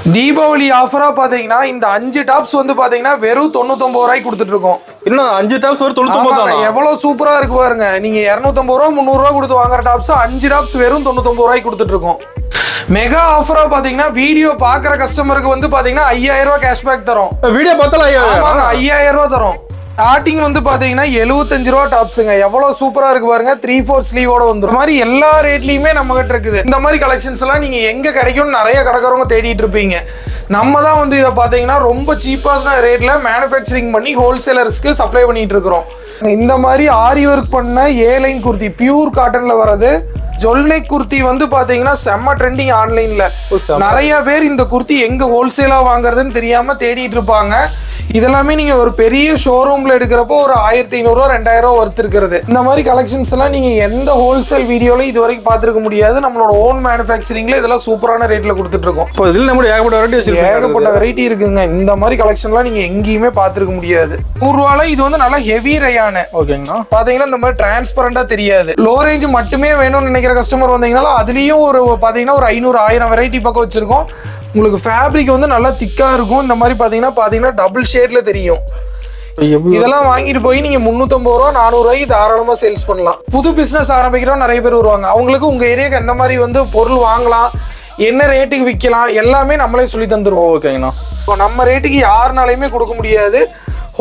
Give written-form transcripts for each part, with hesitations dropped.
தீபாவளி ஆஃபரா பாத்தீங்கன்னா இந்த 5 டாப்ஸ் வந்து பாத்தீங்கன்னா வெறும் 99 ரூபாய்க்கு கொடுத்துட்டு இருக்கோம். இன்னும் 5 டாப்ஸ் ஒரு 99 தானா? எவ்வளவு சூப்பரா இருக்கு பாருங்க. நீங்க 250 ரூபா 300 ரூபா கொடுத்து வாங்குற டாப்ஸ் 5 டாப்ஸ் வெறும் 99 ரூபாய்க்கு கொடுத்துட்டு இருக்கோம். மெகா ஆஃபரா பாத்தீங்கன்னா வீடியோ பாக்குற கஸ்டமருக்கு வந்து பாத்தீங்கன்னா 5000 ரூபாய் கேஷ்பேக் தரோம். வீடியோ பார்த்தால 5000 ரூபாய் தரோம். ஸ்டார்டிங் வந்து பாத்தீங்கன்னா 75 ரூபா டாப்ஸுங்க. எவ்வளவு சூப்பரா இருக்கு பாருங்க. 3/4 ஸ்லீவோட வந்துரும். இந்த மாதிரி எல்லா ரேட்லயுமே நம்ம கிட்ட இருக்குது. இந்த மாதிரி கலெக்ஷன்ஸ் எல்லாம் நீங்க எங்க கிடைக்கும்னு நிறைய கடைக்காரங்க தேடிட்டு இருப்பீங்க. நம்ம தான் வந்து இதை பாத்தீங்கன்னா ரொம்ப சீப்பான ரேட்ல மேனுஃபேக்சரிங் பண்ணி ஹோல்சேலர்ஸ்க்கு சப்ளை பண்ணிட்டு இருக்கிறோம். இந்த மாதிரி ஆரி ஒர்க் பண்ண ஏலைன் குர்த்தி பியூர் காட்டன்ல வர்றது. ஜொல்நெக் குர்த்தி வந்து பாத்தீங்கன்னா செம்ம ட்ரெண்டிங் ஆன்லைன்ல. நிறைய பேர் இந்த குர்த்தி எங்க ஹோல்சேலா வாங்குறதுன்னு தெரியாம தேடிட்டு இருப்பாங்க. இதெல்லாமே நீங்க ஒரு பெரிய ஷோரூம்ல எடுக்கிறப்போ ஒரு 1500 ரூபா 2000 ரூபா ஒர்த் இருக்கிறது. இந்த மாதிரி கலெக்ஷன்ஸ் எல்லாம் நீங்க எந்த ஹோல்சேல் வீடியோல இது வரைக்கும் பார்த்திருக்க முடியாது. நம்மளோட ஓன் மேனுஃபேக்சரிங்ல இதெல்லாம் சூப்பரான ரேட்ல கொடுத்துட்டு இருக்கோம். ஏகப்பட்ட வெரைட்டி இருக்குங்க. இந்த மாதிரி கலெக்ஷன்லாம் நீங்க எங்கேயுமே பார்த்திருக்க முடியாது. 100 ரூபால இது வந்து நல்லா ஹெவி ரயானு. ஓகேங்களா? பாத்தீங்கன்னா இந்த மாதிரி டிரான்ஸ்பரண்டா தெரியாது. லோ ரேஞ்ச் மட்டுமே வேணும்னு நினைக்கிற கஸ்டமர் வந்தீங்கன்னா அதுலயும் ஒரு பாத்தீங்கன்னா ஒரு 500 1000 வெரைட்டி பக்கம் வச்சிருக்கோம். உங்களுக்கு ஃபேப்ரிக் வந்து நல்லா திக்கா இருக்கும். இந்த மாதிரி பாத்தீங்கன்னா டபுள் ஷேட்ல தெரியும். இதெல்லாம் வாங்கிட்டு போய் நீங்க 350 ரூபா 400 ரூபாய்க்கு தாராளமா சேல்ஸ் பண்ணலாம். புது பிசினஸ் ஆரம்பிக்கிறோம் நிறைய பேர் வருவாங்க. அவங்களுக்கு உங்க ஏரியாக்கு எந்த மாதிரி வந்து பொருள் வாங்கலாம், என்ன ரேட்டுக்கு விற்கலாம் எல்லாமே நம்மளே சொல்லி தந்துருவோம். ஓகேங்கண்ணா. இப்போ நம்ம ரேட்டுக்கு யாருனாலையுமே கொடுக்க முடியாது.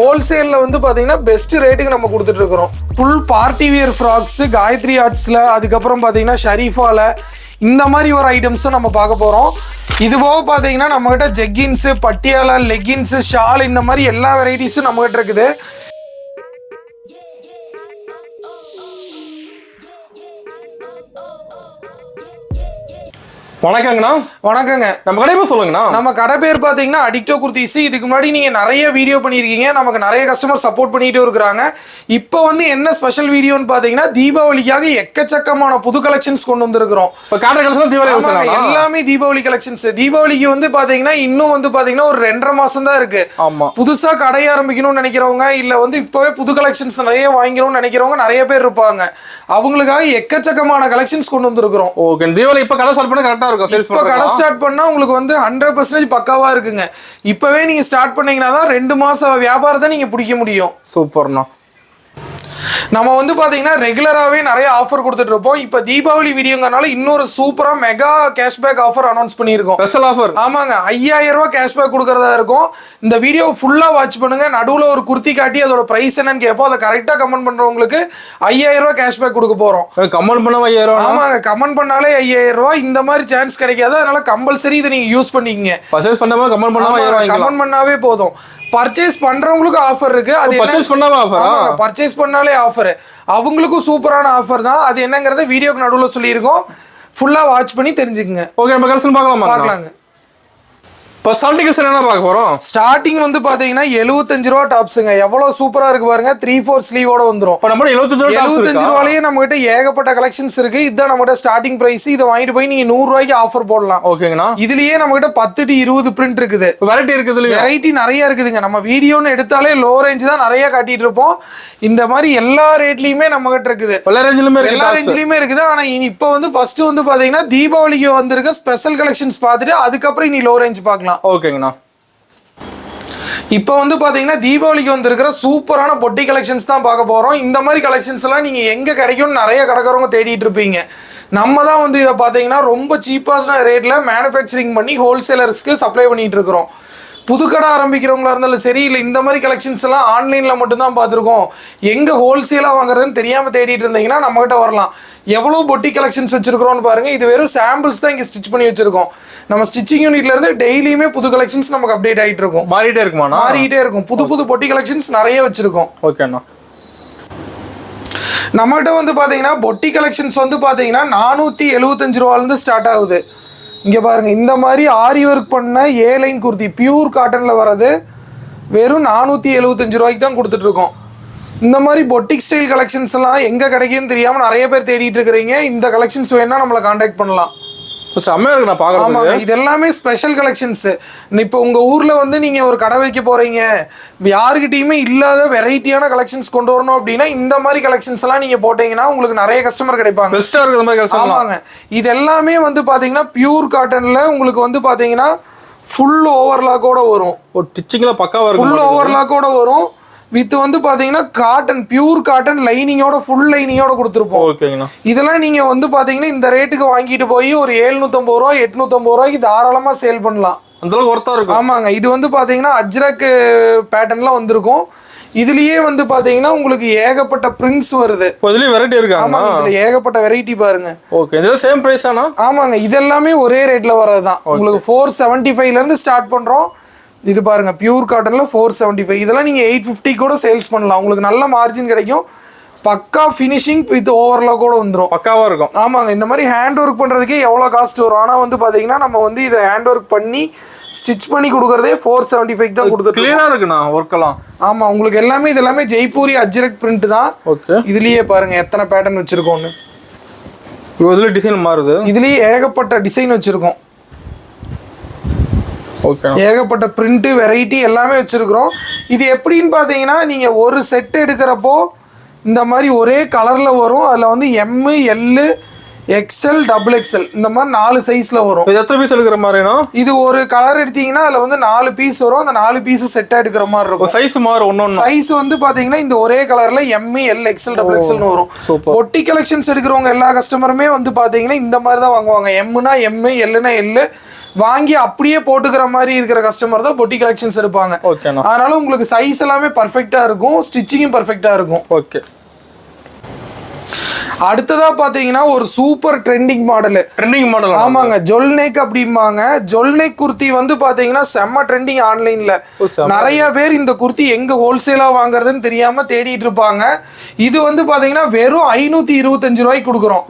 ஹோல்சேல்ல வந்து பாத்தீங்கன்னா பெஸ்ட் ரேட்டுக்கு நம்ம கொடுத்துட்டு இருக்கிறோம். Full party wear frocks Gayathri ஆர்ட்ஸ்ல, அதுக்கப்புறம் பாத்தீங்கன்னா ஷரீஃபால இந்த மாதிரி ஒரு ஐட்டம்ஸும் நம்ம பார்க்க போறோம். இது போக பாத்தீங்கன்னா நம்ம கிட்ட ஜெக்கின்ஸ், பட்டியாலா, லெகின்ஸ், ஷால் இந்த மாதிரி எல்லா வெரைட்டிஸும் நம்ம கிட்ட இருக்குது. வணக்கங்கண்ணா. வணக்கங்க. நம்ம கடை பேர் சொல்லுங்கண்ணா. நம்ம கடை பேர் பாத்தீங்கன்னா அடிக்டோ குர்த்திஸ். இதுக்கு முன்னாடி நீங்க நிறைய வீடியோ பண்ணிருக்கீங்க. நமக்கு நிறைய கஸ்டமர் சப்போர்ட் பண்ணிட்டு இருக்கிறாங்க. இப்போ வந்து என்ன ஸ்பெஷல் வீடியோன்னு பாத்தீங்கன்னா தீபாவளிக்காக எக்கச்சக்கமான புது கலெக்ஷன்ஸ் கொண்டு வந்திருக்கிறோம். எல்லாமே தீபாவளி கலெக்ஷன்ஸ். தீபாவளிக்கு வந்து பாத்தீங்கன்னா இன்னும் வந்து பாத்தீங்கன்னா ஒரு 2.5 மாசம் தான் இருக்கு. புதுசா கடை ஆரம்பிக்கணும்னு நினைக்கிறவங்க இல்ல வந்து இப்பவே புது கலெக்ஷன்ஸ் நிறைய வாங்கிக்கணும்னு நினைக்கிறவங்க நிறைய பேர் இருப்பாங்க. அவங்களுக்காக எக்கச்சக்கமான கலெக்ஷன்ஸ் கொண்டு வந்திருக்கிறோம். ஓகே. தீபாவளி இப்ப கடை ஸ்டார்ட் பண்ண கரெக்டா இருக்கும். இப்போ கடை ஸ்டார்ட் பண்ணா உங்களுக்கு வந்து 100% பக்காவா இருக்குங்க. இப்பவே நீங்க ஸ்டார்ட் பண்ணீங்கன்னா தான் 2 மாச வியாபாரத்தை நீங்க பிடிக்க முடியும். சூப்பர்ண்ணா. நம்ம வந்து பாத்தீங்கன்னா ரெகுலராகவே நிறைய ஆஃபர் கொடுத்துட்டு இருப்போம். இப்போ தீபாவளி வீடியோங்கனால இன்னொரு சூப்பரா மெகா கேஷ்பேக் ஆஃபர் அனௌன்ஸ் பண்ணியிருக்கோம். Special offer. ஆமாங்க. 5000 ரூபாய் கேஷ்பேக் கொடுக்கறதா இருக்கும். இந்த வீடியோ ஃபுல்லா வாட்ச் பண்ணுங்க. நடுவுல ஒரு குர்த்தி காட்டி அதோட பிரைஸ் என்னன்னு கேட்போம். அதை கரெக்டா கமெண்ட் பண்றவங்களுக்கு 5000 ரூபாய் கேஷ்பேக் கொடுக்க போறோம். கமெண்ட் பண்ணா 5000 ரூபாய். ஆமாங்க. கமெண்ட் பண்ணாலே 5000 ரூபாய். இந்த மாதிரி சான்ஸ் கிடைக்காது. அதனால கம்பல்சரி இதை நீங்க யூஸ் பண்ணிக்கங்க. பர்ச்சேஸ் பண்ணாம கமெண்ட் பண்ணா 5000 ரூபாய். கமெண்ட் பண்ணாவே போதும். பர்ச்சேஸ் பண்றவங்களுக்கு ஆஃபர் இருக்கு. அது பர்ச்சேஸ் பண்ணாம ஆஃபரா? பர்ச்சேஸ் பண்ணாலே ஆஃபர். அவங்களுக்கும் சூப்பரான ஆஃபர் தான். அது என்னங்கறத வீடியோக்கு நடுவுல சொல்லியிருக்கோம். ஃபுல்லா வாட்ச் பண்ணி தெரிஞ்சுக்கங்க. ஓகே. நம்ம கலெக்ஷன் பார்க்கலாங்க. இப்போ ஸ்டார்டிங் என்ன பார்க்க போறோம்? ஸ்டார்டிங் வந்து பாத்தீங்கன்னா 75 ரூபா டாப்ஸுங்க. எவ்வளவு சூப்பரா இருக்கு பாருங்க. 3/4 ஸ்லீவோட வந்துரும். இப்போ நம்ம 75 ரூபாயிலேயே நம்ம கிட்ட ஏகப்பட்ட கலெக்ஷன்ஸ் இருக்கு. இதுதான் நம்ம கிட்ட ஸ்டார்டிங் பிரைஸ். இதை வாங்கிட்டு போய் நீங்க 100 ரூபாய்க்கு ஆஃபர் போடலாம். ஓகேங்கண்ணா. இதுலயே நம்ம கிட்ட 10 to 20 பிரிண்ட் இருக்குது. வெரைட்டி இருக்குது. வெரைட்டி நிறைய இருக்குதுங்க. நம்ம வீடியோன்னு எடுத்தாலே லோ ரேஞ்ச் தான் நிறைய காட்டிட்டு இருப்போம். இந்த மாதிரி எல்லா ரேட்லயுமே நம்ம கிட்ட இருக்குது. எல்லா ரேஞ்சிலுமே இருக்குது. ஆனா இப்போ வந்து ஃபர்ஸ்ட் வந்து பாத்தீங்கன்னா தீபாவளிக்கு வந்திருக்க ஸ்பெஷல் கலெக்ஷன்ஸ் பார்த்துட்டு அதுக்கப்புறம் நீ லோ ரேஞ்ச் பார்க்கலாம். ஓகேங்கண்ணா. இப்போ வந்து பாத்தீங்கன்னா தீபாவளிக்கு வந்திருக்கிற சூப்பரான பொட்டி கலெக்ஷன்ஸ் தான் பார்க்க போறோம். இந்த மாதிரி கலெக்ஷன்ஸ் எல்லாம் நீங்க எங்க கிடைக்கும்னு நிறைய கடைக்காரங்க தேடிட்டு இருப்பீங்க. நம்ம தான் வந்து இதை பாத்தீங்கன்னா ரொம்ப சீப்பான ரேட்ல மேனுஃபேக்சரிங் பண்ணி ஹோல்சேலர்ஸ்க்கு சப்ளை பண்ணிட்டு இருக்கிறோம். புது கடை ஆரம்பிக்கிறவங்களா இருந்தாலும் சரி, இல்லை இந்த மாதிரி கலெக்ஷன்ஸ் எல்லாம் ஆன்லைன்ல மட்டும்தான் பார்த்துருக்கோம், எங்க ஹோல்சேலா வாங்குறதுன்னு தெரியாம தேடிட்டு இருந்தீங்கன்னா நம்ம கிட்ட வரலாம். எவ்வளவு பொட்டி கலெக்ஷன்ஸ் வச்சிருக்கிறோம்னு பாருங்க. இது வெறும் சாம்பிள்ஸ் தான் இங்க ஸ்டிச் பண்ணி வச்சிருக்கோம். நம்ம ஸ்டிச்சிங் யூனிட்ல இருந்து டெய்லியுமே புது கலெக்ஷன்ஸ் நமக்கு அப்டேட் ஆயிட்டு இருக்கும். மாறிட்டே இருக்கும். புது பொட்டி கலெக்ஷன்ஸ் நிறைய வச்சிருக்கோம். ஓகேண்ணா. நம்மகிட்ட வந்து பாத்தீங்கன்னா பொட்டி கலெக்ஷன்ஸ் வந்து பாத்தீங்கன்னா 475 ரூபாயில இருந்து ஸ்டார்ட் ஆகுது. இங்க பாருங்க. இந்த மாதிரி ஆரி ஒர்க் பண்ண ஏலைன் குர்த்தி பியூர் காட்டன்ல வர்றது வெறும் 475 ரூபாய்க்கு தான் கொடுத்துட்டு இருக்கோம். இந்த மாதிரி பொட்டிக் ஸ்டைல் கலெக்ஷன்ஸ் எல்லாம் எங்க கிடைக்குன்னு தெரியாம நிறைய பேர் தேடிட்டு இருக்கிறீங்க. இந்த கலெக்ஷன்ஸ் வேணா நம்மளை கான்டாக்ட் பண்ணலாம். செம்மையா இருக்கு. நான் பாக்குறேன். இது எல்லாமே ஸ்பெஷல் கலெக்ஷன்ஸ். இப்போ உங்க ஊர்ல வந்து நீங்க ஒரு கடை வைக்க போறீங்க, யாருக்கிட்டயுமே இல்லாத வெரைட்டியான கலெக்ஷன்ஸ் கொண்டு வரணும் அப்படின்னா இந்த மாதிரி கலெக்ஷன்ஸ் எல்லாம் நீங்க போட்டீங்கன்னா உங்களுக்கு நிறைய கஸ்டமர் கிடைப்பாங்க. பெஸ்டா இருக்கு இந்த மாதிரி கலெக்ஷன். ஆமாங்க. இது எல்லாமே வந்து பாத்தீங்கன்னா பியூர் காட்டன்ல உங்களுக்கு வந்து பாத்தீங்கன்னா ஃபுல் ஓவர்லாக்கோட வரும். ஒரு ஸ்டிச்சிங்ல பக்காவா இருக்கு. ஃபுல் ஓவர்லாக்கோட வரும். வித் வந்து பாத்தீங்கன்னா காட்டன், பியூர் காட்டன் லைனிங்கோட, ஃபுல் லைனிங்கோட கொடுத்துருப்போம். ஓகேங்கண்ணா. இதெல்லாம் நீங்க வந்து பாத்தீங்கன்னா இந்த ரேட்டுக்கு வாங்கிட்டு போய் ஒரு 750 ரூபா 850 ரூபாய்க்கு தாராளமா சேல் பண்ணலாம். அந்த அளவுக்கு ஒர்த்தா இருக்கும். ஆமாங்க. இது வந்து பாத்தீங்கன்னா அஜ்ரக் பேட்டர்ன்ல வந்திருக்கும். இதுலயே வந்து பாத்தீங்கன்னா உங்களுக்கு ஏகப்பட்ட பிரிண்ட்ஸ் வருது. இதுலயே வெரைட்டி இருக்கு. ஆமா, இதுல ஏகப்பட்ட வெரைட்டி பாருங்க. ஓகே, இது சேம் பிரைஸ் தானா? ஆமாங்க, இது எல்லாமே ஒரே ரேட்ல வரதுதான். உங்களுக்கு 475 ல இருந்து ஸ்டார்ட் பண்றோம். இது பாருங்க, பியூர் காட்டன்ல 475. இதெல்லாம் நீங்க 850 கூட சேல்ஸ் பண்ணலாம். உங்களுக்கு நல்ல மார்ஜின் கிடைக்கும். பக்கா ஃபினிஷிங் வித் ஓவர்லாக் கூட வந்துடும். பக்காவா இருக்கும். ஆமாங்க. இந்த மாதிரி ஹேண்ட் ஒர்க் பண்றதுக்கே எவ்வளவு காஸ்ட் வரும். ஆனா வந்து பாத்தீங்கன்னா நம்ம வந்து இதை ஹேண்ட் ஒர்க் பண்ணி ஸ்டிச் பண்ணி கொடுக்கறதே 475 தான் கொடுத்துட்டு. கிளியரா இருக்குண்ணா ஒர்க் எல்லாம். ஆமா, உங்களுக்கு எல்லாமே இது எல்லாமே ஜெய்ப்பூரி அஜ்ரக் பிரிண்ட் தான். ஓகே, இதுலயே பாருங்க எத்தனை பேட்டர்ன் வச்சிருக்கோம்னு. இதுல டிசைன் மாறுது. இதுலயே ஏகப்பட்ட டிசைன் வச்சிருக்கோம். ஓகே, ஏகப்பட்ட பிரிண்ட் வெரைட்டி எல்லாமே வச்சிருக்கிறோம். இது எப்படின்னு பாத்தீங்கன்னா நீங்க ஒரு செட் எடுக்கிறப்போ இந்த மாதிரி ஒரே கலர்ல வரும். அதுல வந்து M, L, XL, XXL இந்த மாதிரி 4 சைஸ்ல வரும். இது எத்தனை பீஸ் எடுக்கிற மாதிரினா? இது ஒரு கலர் எடுத்தீங்கன்னா அதுல வந்து 4 பீஸ் வரும். அந்த 4 பீஸ் செட்டா எடுக்கிற மாதிரி இருக்கும். சைஸ் மாறும். ஒன்னொன்னு சைஸ் வந்து பாத்தீங்கன்னா இந்த ஒரே கலர்ல M, L, XL, XXL வரும். பொட்டி கலெக்ஷன்ஸ் எடுக்கிறவங்க எல்லா கஸ்டமருமே வந்து பாத்தீங்கன்னா இந்த மாதிரி தான் வாங்குவாங்க. Mனா M, Lனா L வாங்கி அப்படியே போட்டுக்கிற மாதிரி இருக்கிற கஸ்டமர் தான் பொட்டி கலெக்ஷன்ஸ் எடுப்பாங்க. அதனால உங்களுக்கு சைஸ் எல்லாமே பர்ஃபெக்டா இருக்கும். ஸ்டிச்சிங்கும் பர்ஃபெக்டா இருக்கும். ஓகே, அடுத்ததா பாத்தீங்கன்னா ஒரு சூப்பர் ட்ரெண்டிங் மாடல். ஆமாங்க, ஜொல்நெக் அப்படிம்பாங்க. ஜொல்நெக் குர்த்தி வந்து பாத்தீங்கன்னா செம்ம ட்ரெண்டிங் ஆன்லைன்ல. நிறைய பேர் இந்த குர்த்தி எங்க ஹோல்சேலா வாங்குறதுன்னு தெரியாம தேடிட்டு இருப்பாங்க. இது வந்து பாத்தீங்கன்னா வெறும் 525 ரூபாய்க்கு கொடுக்குறோம்.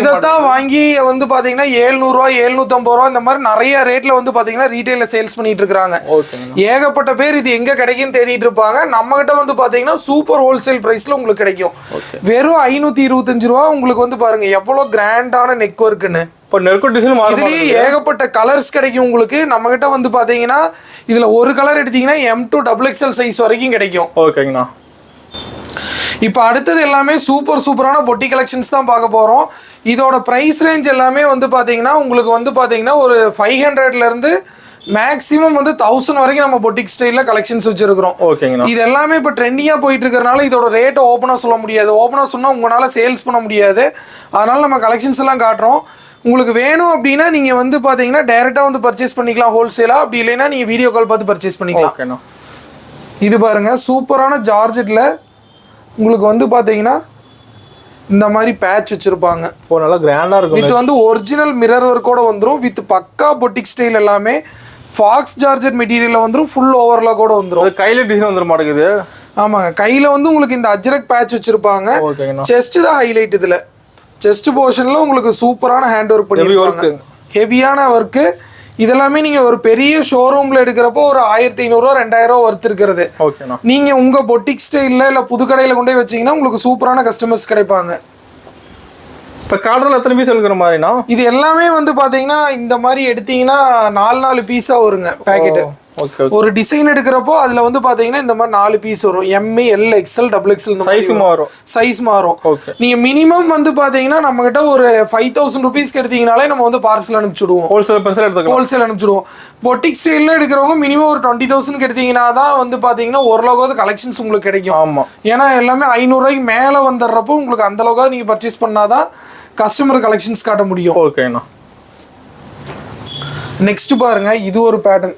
இதைத்தான் வாங்கி வந்து பாத்தீங்கன்னா 700 ரூபாய் 750 ரூபாய் இந்த மாதிரி நிறைய ரேட்ல வந்து பாத்தீங்கன்னா ரீட்டைல சேல்ஸ் பண்ணிட்டு இருக்காங்க. ஏகப்பட்ட பேர் இது எங்க கிடைக்குன்னு தேடிட்டு இருப்பாங்க. நம்ம கிட்ட வந்து பாத்தீங்கன்னா சூப்பர் ஹோல்சேல் பிரைஸ்ல உங்களுக்கு கிடைக்கும். வெறும் 525 ரூபா. உங்களுக்கு வந்து பாருங்க எவ்வளவு கிராண்டான நெக் ஒர்க்னு. இதுலயே ஏகப்பட்ட கலர்ஸ் கிடைக்கும் உங்களுக்கு. நம்ம கிட்ட வந்து பாத்தீங்கன்னா இதுல ஒரு கலர் எடுத்தீங்கன்னா M to XXL சைஸ் வரைக்கும் கிடைக்கும். ஓகேங்கண்ணா. இப்போ அடுத்தது எல்லாமே சூப்பரான பொட்டி கலெக்ஷன்ஸ் தான் பார்க்க போறோம். இதோட பிரைஸ் ரேஞ்ச் எல்லாமே வந்து பாத்தீங்கன்னா உங்களுக்கு வந்து பாத்தீங்கன்னா ஒரு 500ல இருந்து மேக்ஸிமம் வந்து 1000 வரைக்கும் நம்ம பொட்டிக் ஸ்டைல்ல கலெக்ஷன்ஸ் வச்சிருக்கிறோம். இது எல்லாமே இப்போ ட்ரெண்டிங்கா போயிட்டு இருக்கறனால இதோட ரேட் ஓப்பனா சொல்ல முடியாது. ஓப்பனா சொன்னா உங்களால சேல்ஸ் பண்ண முடியாது. அதனால நம்ம கலெக்ஷன்ஸ் எல்லாம் காட்டுறோம். உங்களுக்கு வேணும் அப்படின்னா நீங்க வந்து பாத்தீங்கன்னா டைரக்டா வந்து பர்ச்சேஸ் பண்ணிக்கலாம் ஹோல்சேலா. அப்படி இல்லைன்னா நீங்க வீடியோ கால் பார்த்து பர்ச்சேஸ் பண்ணிக்கலாம். இது பாருங்க சூப்பரான ஜார்ஜெட்ல உங்களுக்கு வந்து பாத்தீங்கன்னா இந்த மாதிரி பேட்ச் வச்சிருப்பாங்க. நல்லா கிராண்டா இருக்கும். இது வந்து ஒரிஜினல் மிரர் ஒர்க்கோட வந்துரும். வித் பக்கா பொட்டிக் ஸ்டைல் எல்லாமே ஃபாக்ஸ் ஜார்ஜெட் மெட்டீரியல்ல வந்துரும். ஃபுல் ஓவர்லாக் கூட வந்துரும். கையில டிசைன் வந்துர மாட்டேங்குது. ஆமாங்க, கையில வந்து உங்களுக்கு இந்த அஜ்ரக் பேட்ச் வச்சிருப்பாங்க. செஸ்ட் தான் ஹைலைட். இதுல செஸ்ட் போர்ஷன்ல உங்களுக்கு சூப்பரான ஹேண்ட் ஒர்க் பண்ணிருக்காங்க. ஹெவியான ஒர்க். இதெல்லாமே நீங்க ஒரு பெரிய ஷோரூம்ல எடுக்கிறப்போ ஒரு 1500 ரூபா 2000 ரூபா ஒர்த் இருக்கிறது. நீங்க உங்க பொட்டிக் ஸ்டைல்ல இல்ல புது கடையில கொண்டு போய் வச்சீங்கன்னா உங்களுக்கு சூப்பரான கஸ்டமர்ஸ் கிடைப்பாங்க. இப்போ கார்டர்ல எத்தனை பீஸ் எடுக்கிற மாதிரினா? இது எல்லாமே வந்து பாத்தீங்கன்னா இந்த மாதிரி எடுத்தீங்கன்னா 4 பீஸா வருங்க பேக்கெட். ஒரு டிசைன் எடுக்கிறப்போ அதுல வந்து பாத்தீங்கன்னா இந்த மாதிரி 4 பீஸ் வரும். M, L, XL, XXL size மாறும். நீங்க மினிமம் வந்து பாத்தீங்கன்னா நம்ம கிட்ட ஒரு 5000 ருபீஸ்க்கு எடுத்தீங்கனாலே நம்ம வந்து பார்சல் அனுப்பிச்சுடுவோம். ஹோல்சேல் அனுப்பிச்சுடுவோம். பொட்டிக் ஸ்டைல்ல எடுக்கிறவங்க மினிமம் ஒரு 20,000க்கு எடுத்தீங்கன்னா தான் வந்து பாத்தீங்கன்னா ஓரளவுக்கு கலெக்ஷன்ஸ் உங்களுக்கு கிடைக்கும். ஏன்னா எல்லாமே 500 ரூபாய்க்கு மேல வந்துடுறப்போ உங்களுக்கு அந்த அளவுக்கு நீங்க பர்ச்சேஸ் பண்ணாதான் கஸ்டமர் கலெக்ஷன்ஸ் காட்ட முடியும். ஓகேண்ணா. நெக்ஸ்ட் பாருங்க, இது ஒரு பேட்டர்ன்.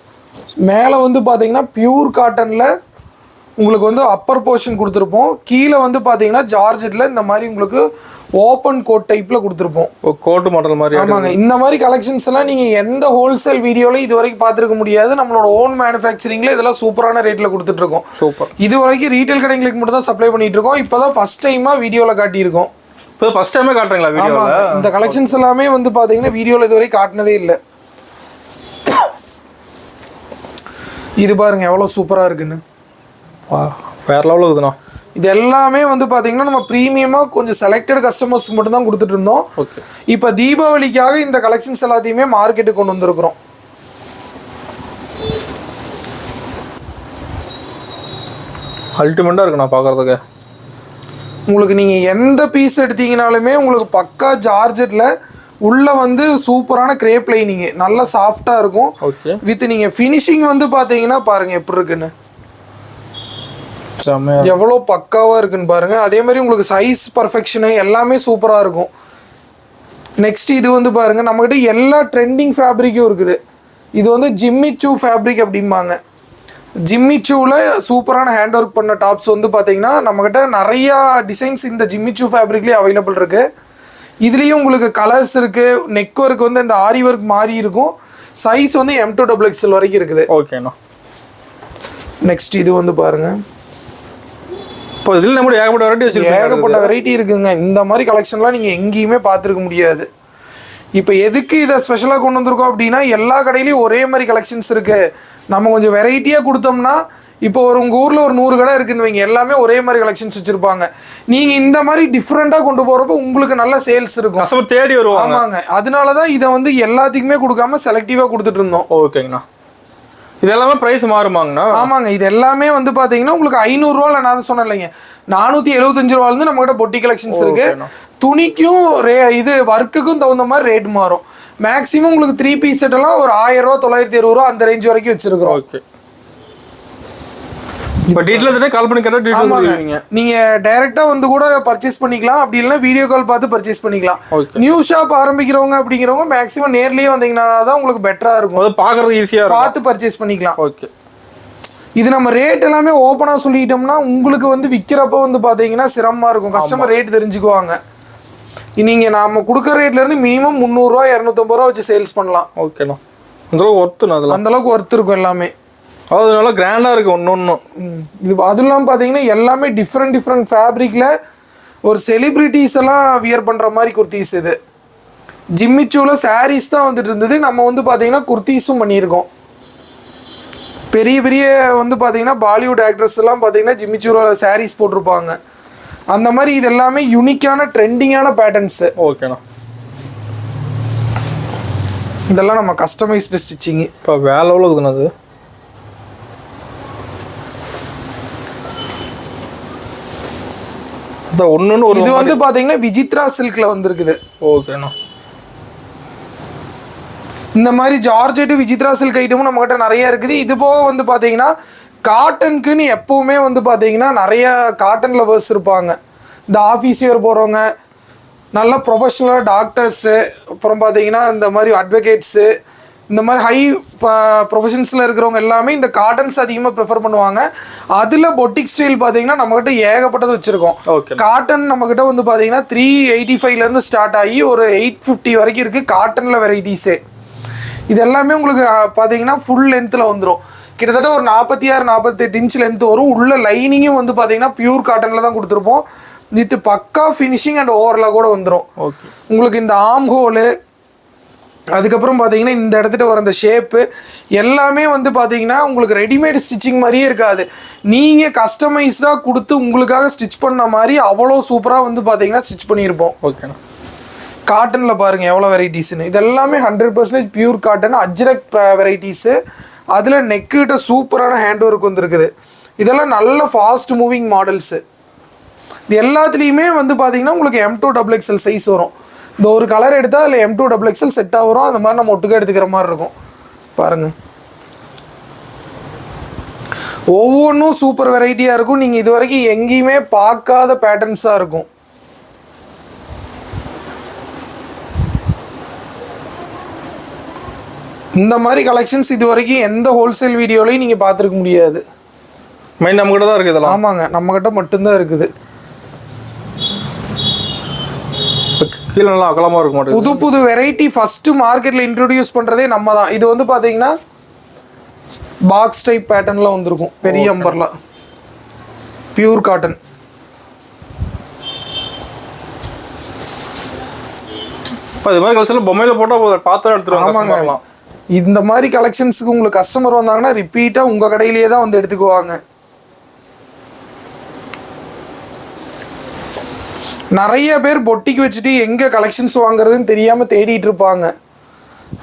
மேலே வந்து பார்த்தீங்கன்னா பியூர் காட்டனில் உங்களுக்கு வந்து அப்பர் போர்ஷன் கொடுத்துருப்போம். கீழே வந்து பார்த்தீங்கன்னா ஜார்ஜெட்டில் இந்த மாதிரி உங்களுக்கு ஓப்பன் கோட் டைப்பில் கொடுத்துருப்போம். கோட்டு மாடல் மாதிரி. ஆமாங்க, இந்த மாதிரி கலெக்ஷன்ஸ் எல்லாம் நீங்கள் எந்த ஹோல்சேல் வீடியோவில் இது வரைக்கும் பார்த்துருக்க முடியாது. நம்மளோட ஓன் மேனுஃபேக்சரிங்கில் இதெல்லாம் சூப்பரான ரேட்டில் கொடுத்துட்ருக்கோம். சூப்பர். இது வரைக்கும் ரீட்டைல் கடைங்களுக்கு மட்டும் தான் சப்ளை பண்ணிட்டு இருக்கோம். இப்போ தான் ஃபர்ஸ்ட் டைமாக வீடியோவில் காட்டியிருக்கோம். இப்போ ஃபர்ஸ்ட் டைமே காட்டுறீங்களா வீடியோவில்? இந்த கலெக்ஷன்ஸ் எல்லாமே வந்து பார்த்தீங்கன்னா வீடியோவில் இது வரைக்கும் காட்டினதே இல்லை. இது பாருங்க எவ்வளவு சூப்பரா இருக்குன்னு. வேற லெவல் இருக்குதுண்ணா. இது எல்லாமே வந்து பாத்தீங்கன்னா நம்ம பிரீமியமா கொஞ்சம் செலக்டட் கஸ்டமர்ஸ்க்கு மட்டும் தான் கொடுத்துட்டு இருந்தோம். இப்போ தீபாவளிக்காக இந்த கலெக்ஷன்ஸ் எல்லாத்தையுமே மார்க்கெட்டுக்கு கொண்டு வந்திருக்கிறோம். அல்டிமேட்டா இருக்கு நான் பாக்குறதுக்கு. உங்களுக்கு நீங்க எந்த பீஸ் எடுத்தீங்கனாலுமே உங்களுக்கு பக்கா ஜார்ஜெட்ல உள்ள வந்து சூப்பரான கிரேப் லைனிங் நல்லா சாஃப்டா இருக்கும். ஓகே. வித் நீங்க ஃபினிஷிங் வந்து பாத்தீங்கன்னா பாருங்க எப்படி இருக்குன்னு, எவ்வளோ பக்காவா இருக்குன்னு பாருங்க. அதே மாதிரி உங்களுக்கு சைஸ் பர்ஃபெக்ஷனு எல்லாமே சூப்பரா இருக்கும். நெக்ஸ்ட் இது வந்து பாருங்க நம்மகிட்ட எல்லா ட்ரெண்டிங் ஃபேப்ரிக்கும் இருக்குது. இது வந்து ஜிம்மி சூ ஃபேப்ரிக் அப்படிம்பாங்க. ஜிம்மி சூவில் சூப்பரான ஹேண்ட் ஒர்க் பண்ண டாப்ஸ் வந்து பார்த்தீங்கன்னா நம்மக்கிட்ட நிறையா டிசைன்ஸ் இந்த ஜிம்மி சூ ஃபேப்ரிக்லேயே அவைலபிள் இருக்குது. இதுலேயும் உங்களுக்கு கலர்ஸ் இருக்குது. நெக் ஒர்க் வந்து இந்த ஆரி ஒர்க் மாறி இருக்கும். சைஸ் வந்து M2XXL வரைக்கும் இருக்குது. ஓகேண்ணா. நெக்ஸ்ட் இது வந்து பாருங்கள், இப்போ இதில் நம்ம ஏகப்பட்ட வெரைட்டி வச்சுருக்கோம். ஏகப்பட்ட வெரைட்டி இருக்குங்க. இந்த மாதிரி கலெக்ஷன்லாம் நீங்கள் எங்கேயுமே பார்த்துருக்க முடியாது. இப்போ எதுக்கு இதை ஸ்பெஷலாக கொண்டு வந்திருக்கோம் அப்படின்னா எல்லா கடையிலையும் ஒரே மாதிரி கலெக்ஷன்ஸ் இருக்குது. நம்ம கொஞ்சம் வெரைட்டியாக கொடுத்தோம்னா இப்போ உங்கள் ஊரில் ஒரு 100 கடை இருக்குன்னு வைங்க, எல்லாமே ஒரே மாதிரி கலெக்ஷன்ஸ் வச்சுருப்பாங்க. நீங்கள் இந்த மாதிரி டிஃப்ரெண்ட்டாக கொண்டு போகிறப்போ உங்களுக்கு நல்ல சேல்ஸ் இருக்கும், கஸ்டமர் தேடி வருவாங்க. ஆமாங்க. அதனால தான் இதை வந்து எல்லாத்துக்குமே கொடுக்காம செலக்டிவாக கொடுத்துட்டு இருந்தோம். ஓகேங்கண்ணா. இது எல்லாமே ப்ரைஸ் மாறுமாங்கண்ணா? ஆமாங்க. இது எல்லாமே வந்து பார்த்தீங்கன்னா உங்களுக்கு 500 நான் சொன்னேன் இல்லைங்க, 475 ரூபாலேருந்து நம்மகிட்ட பொட்டி கலெக்ஷன்ஸ் இருக்கு. துணிக்கும் இது ஒர்க்குக்கும் தகுந்த மாதிரி ரேட் மாறும். மேக்ஸிமம் உங்களுக்கு 3 பீஸ் செட் எல்லாம் ஒரு 1000 ரூபா 920 அந்த ரேஞ்ச் வரைக்கும் வச்சிருக்கிறோம். ஓகே. இப்போ டீடைல்ஸ் கால் பண்ணி கேட்டா டீடைல்ஸ் சொல்லுவீங்க. நீங்க டைரக்டா வந்து கூட பர்ச்சேஸ் பண்ணிக்கலாம், அப்படி இல்லைன்னா வீடியோ கால் பார்த்து பர்ச்சேஸ் பண்ணிக்கலாம். நியூ ஷாப் ஆரம்பிக்கிறவங்க அப்படிங்கிறவங்க மேக்ஸிமம் நேர்லயே வந்தீங்கன்னா தான் உங்களுக்கு பெட்டரா இருக்கும். அது பார்க்கறது ஈஸியா இருக்கும், பார்த்து பர்ச்சேஸ் பண்ணிக்கலாம். ஓகே. இது நம்ம ரேட் எல்லாமே ஓப்பனா சொல்லிட்டோம்னா உங்களுக்கு வந்து விற்கிறப்ப வந்து பாத்தீங்கன்னா சிரமமா இருக்கும். கஸ்டமர் ரேட் தெரிஞ்சுக்குவாங்க. நீங்க நாம கொடுக்குற ரேட்ல இருந்து மினிமம் 300 ரூபா 250 ரூபா வச்சு சேல்ஸ் பண்ணலாம். ஓகேண்ணா. அந்த அளவுக்கு ஒர்த்து, அதெல்லாம் அந்த அளவுக்கு ஒர்த் இருக்கும் எல்லாமே. அது நல்லா கிராண்டா இருக்கு ஒன்னொன்னு. இது அதுவும் இல்லாமல் பார்த்தீங்கன்னா எல்லாமே டிஃப்ரெண்ட் ஃபேப்ரிக்ல ஒரு செலிபிரிட்டிஸ் எல்லாம் வியர் பண்ற மாதிரி குர்த்திஸ். இது ஜிம்மி சூல சாரீஸ் தான் வந்துட்டு இருந்தது. நம்ம வந்து பார்த்தீங்கன்னா குர்த்திஸும் பண்ணியிருக்கோம். பெரிய பெரிய வந்து பார்த்தீங்கன்னா பாலிவுட் ஆக்ட்ரஸ் எல்லாம் பார்த்தீங்கன்னா ஜிம்மி சூல சாரீஸ் போட்டிருப்பாங்க. அந்த மாதிரி இது எல்லாமே யூனிக்கான ட்ரெண்டிங்கான பேட்டர்ன்ஸ். ஓகேண்ணா. இதெல்லாம் நம்ம கஸ்டமைஸ்டு ஸ்டிச்சிங். இப்போ வேலை எவ்வளோ இருக்குதுண்ணா? அது இது வந்து பாத்தீங்கன்னா விசித்ரா சில்க்ல வந்திருக்குது. ஓகேண்ணா. இந்த மாதிரி ஜார்ஜெட் விசித்ரா சில்க் ஐட்டமும் நம்ம கிட்ட நிறைய இருக்குது. இது போக வந்து பாத்தீங்கன்னா காட்டனுக்குன்னு எப்பவுமே வந்து பாத்தீங்கன்னா நிறைய காட்டன் லவர்ஸ் இருப்பாங்க. இந்த ஆஃபீஸ் வேர் போறவங்க, நல்ல ப்ரொஃபஷனலாக டாக்டர்ஸு, அப்புறம் பார்த்தீங்கன்னா இந்த மாதிரி அட்வொகேட்ஸு, இந்த மாதிரி ஹை ப்ரொஃபஷன்ஸில் இருக்கிறவங்க எல்லாமே இந்த காட்டன்ஸ் அதிகமாக ப்ரிஃபர் பண்ணுவாங்க. அதில் பொட்டிக் ஸ்டைல் பார்த்தீங்கன்னா நம்மக்கிட்ட ஏகப்பட்டது வச்சுருக்கோம். காட்டன் நம்மக்கிட்ட வந்து பார்த்தீங்கன்னா 385லேருந்து ஸ்டார்ட் ஆகி ஒரு 850 வரைக்கும் இருக்குது காட்டனில் வெரைட்டிஸே. இது எல்லாமே உங்களுக்கு பார்த்தீங்கன்னா ஃபுல் லென்த்தில் வந்துடும். கிட்டத்தட்ட ஒரு 46-48 இன்ச் லென்த் வரும். உள்ள லைனிங்கும் வந்து பார்த்தீங்கன்னா பியூர் காட்டனில் தான் கொடுத்துருப்போம். இது பக்கா ஃபினிஷிங் அண்ட் ஓவரில் கூட வந்துடும். உங்களுக்கு இந்த ஆம் ஹோலு, அதுக்கப்புறம் பார்த்தீங்கன்னா இந்த இடத்துல வர இந்த ஷேப்பு எல்லாமே வந்து பார்த்தீங்கன்னா உங்களுக்கு ரெடிமேட் ஸ்டிச்சிங் மாதிரியே இருக்காது. நீங்கள் கஸ்டமைஸ்டாக கொடுத்து உங்களுக்காக ஸ்டிச் பண்ண மாதிரி அவ்வளோ சூப்பராக வந்து பார்த்தீங்கன்னா ஸ்டிச் பண்ணியிருப்போம். ஓகேண்ணா. காட்டனில் பாருங்கள் எவ்வளோ வெரைட்டிஸ்னு. இது எல்லாமே 100% பியூர் காட்டன் அஜ்ரக் வெரைட்டிஸு. அதில் நெக்கிட்ட சூப்பரான ஹேண்ட் ஒர்க் வந்துருக்குது. இதெல்லாம் நல்ல ஃபாஸ்ட் மூவிங் மாடல்ஸு. இது எல்லாத்துலேயுமே வந்து பார்த்தீங்கன்னா உங்களுக்கு M2XXL சைஸ் வரும். இந்த ஒரு கலர் எடுத்தால் அதில் M2XXL செட்டாக வரும். அந்த மாதிரி நம்ம ஒட்டுக்க எடுத்துக்கிற மாதிரி இருக்கும். பாருங்கள், ஒவ்வொன்றும் சூப்பர் வெரைட்டியாக இருக்கும். நீங்கள் இது வரைக்கும் எங்கேயுமே பார்க்காத பேட்டர்ன்ஸாக இருக்கும். இந்த மாதிரி கலெக்ஷன்ஸ் இது வரைக்கும் எந்த ஹோல்சேல் வீடியோலையும் நீங்கள் பார்த்துருக்க முடியாது. மெயின் நம்மகிட்ட தான் இருக்குது இதெல்லாம். ஆமாங்க, நம்மகிட்ட மட்டும்தான் இருக்குது. கீழே நல்லா அகலமாக இருக்க மாட்டேங்குது. புது புது வெரைட்டி ஃபஸ்ட்டு மார்க்கெட்டில் இன்ட்ரடியூஸ் பண்ணுறதே நம்ம தான். இது வந்து பார்த்தீங்கன்னா பாக்ஸ் டைப் பேட்டர்னில் வந்திருக்கும். பெரிய அம்பர்லா பியூர் காட்டன். இப்போ இது மாதிரி கலெக்ஷன் பொம்மையில் போட்டால் பார்த்து எடுத்துருவாங்க. ஆமாங்க, இந்த மாதிரி கலெக்ஷன்ஸுக்கு உங்களுக்கு கஸ்டமர் வந்தாங்கன்னா ரிப்பீட்டாக உங்கள் கடையிலேயே தான் வந்து எடுத்துக்குவாங்க. நிறைய பேர் பொட்டிக்கு வச்சுட்டு எங்கே கலெக்ஷன்ஸ் வாங்குறதுன்னு தெரியாமல் தேடிட்டு இருப்பாங்க.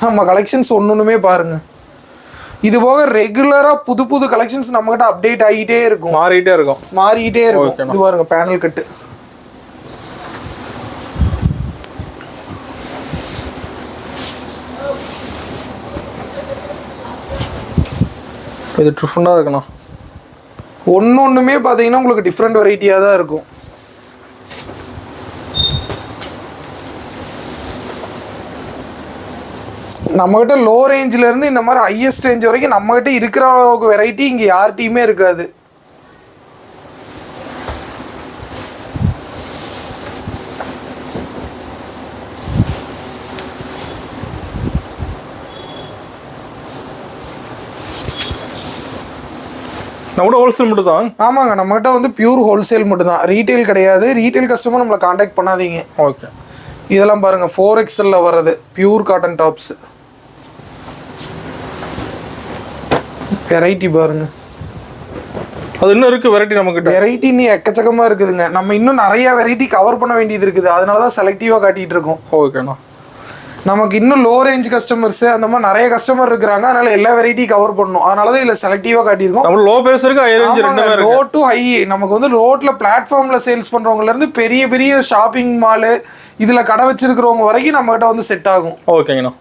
நம்ம கலெக்ஷன்ஸ் ஒன்றுமே பாருங்கள். இது போக ரெகுலராக புது புது கலெக்ஷன்ஸ் நம்மகிட்ட அப்டேட் ஆகிட்டே இருக்கும், மாறிக்கிட்டே இருக்கும். இது பாருங்க பேனல் கட்டு. இது டிஃப்ரெண்டாக இருக்குண்ணா. ஒன்றுமே பார்த்தீங்கன்னா உங்களுக்கு டிஃப்ரெண்ட் வெரைட்டியாக தான் இருக்கும். நம்மகிட்ட லோ ரேஞ்சில் இருந்து இந்த மாதிரி ஹையஸ்ட் ரேஞ்ச் வரைக்கும் நம்மகிட்ட இருக்கிற அளவுக்கு வெரைட்டி இங்கே யார்கிட்டையுமே இருக்காது. நம்மகிட்ட ஹோல்சேல் மட்டும் தான். ஆமாங்க, நம்மகிட்ட வந்து பியூர் ஹோல்சேல் மட்டும் தான், ரீட்டைல் கிடையாது. ரீட்டைல் கஸ்டமர் நம்மளை காண்டாக்ட் பண்ணாதீங்க. ஓகே. இதெல்லாம் பாருங்கள் 4XL வர்றது பியூர் காட்டன் டாப்ஸ். வெரைட்டி பாருங்க, அது இன்னும் இருக்குது வெரைட்டி நம்மக்கிட்ட. வெரைட்டி இன்னும் எக்கச்சக்கமாக இருக்குதுங்க. நம்ம இன்னும் நிறைய வெரைட்டி கவர் பண்ண வேண்டியது இருக்குது. அதனால தான் செலக்டிவாக காட்டிகிட்டு இருக்கோம். ஓகேண்ணா. நமக்கு இன்னும் லோ ரேஞ்ச் கஸ்டமர்ஸ் அந்த மாதிரி நிறைய கஸ்டமர் இருக்கிறாங்க. அதனால எல்லா வெரைட்டி கவர் பண்ணணும். அதனால தான் இதில் செலக்டிவாக காட்டியிருக்கோம். நம்ம லோ பிரைஸ் இருக்கு, ஹை ரேஞ்ச் ரெண்டுமே இருக்கு. Low to high. நமக்கு வந்து ரோட்ல பிளாட்ஃபார்ம்ல சேல்ஸ் பண்றவங்கலேருந்து பெரிய பெரிய ஷாப்பிங் மாலு இதில் கடை வச்சிருக்கிறவங்க வரைக்கும் நம்மகிட்ட வந்து செட் ஆகும். ஓகேங்கண்ணா.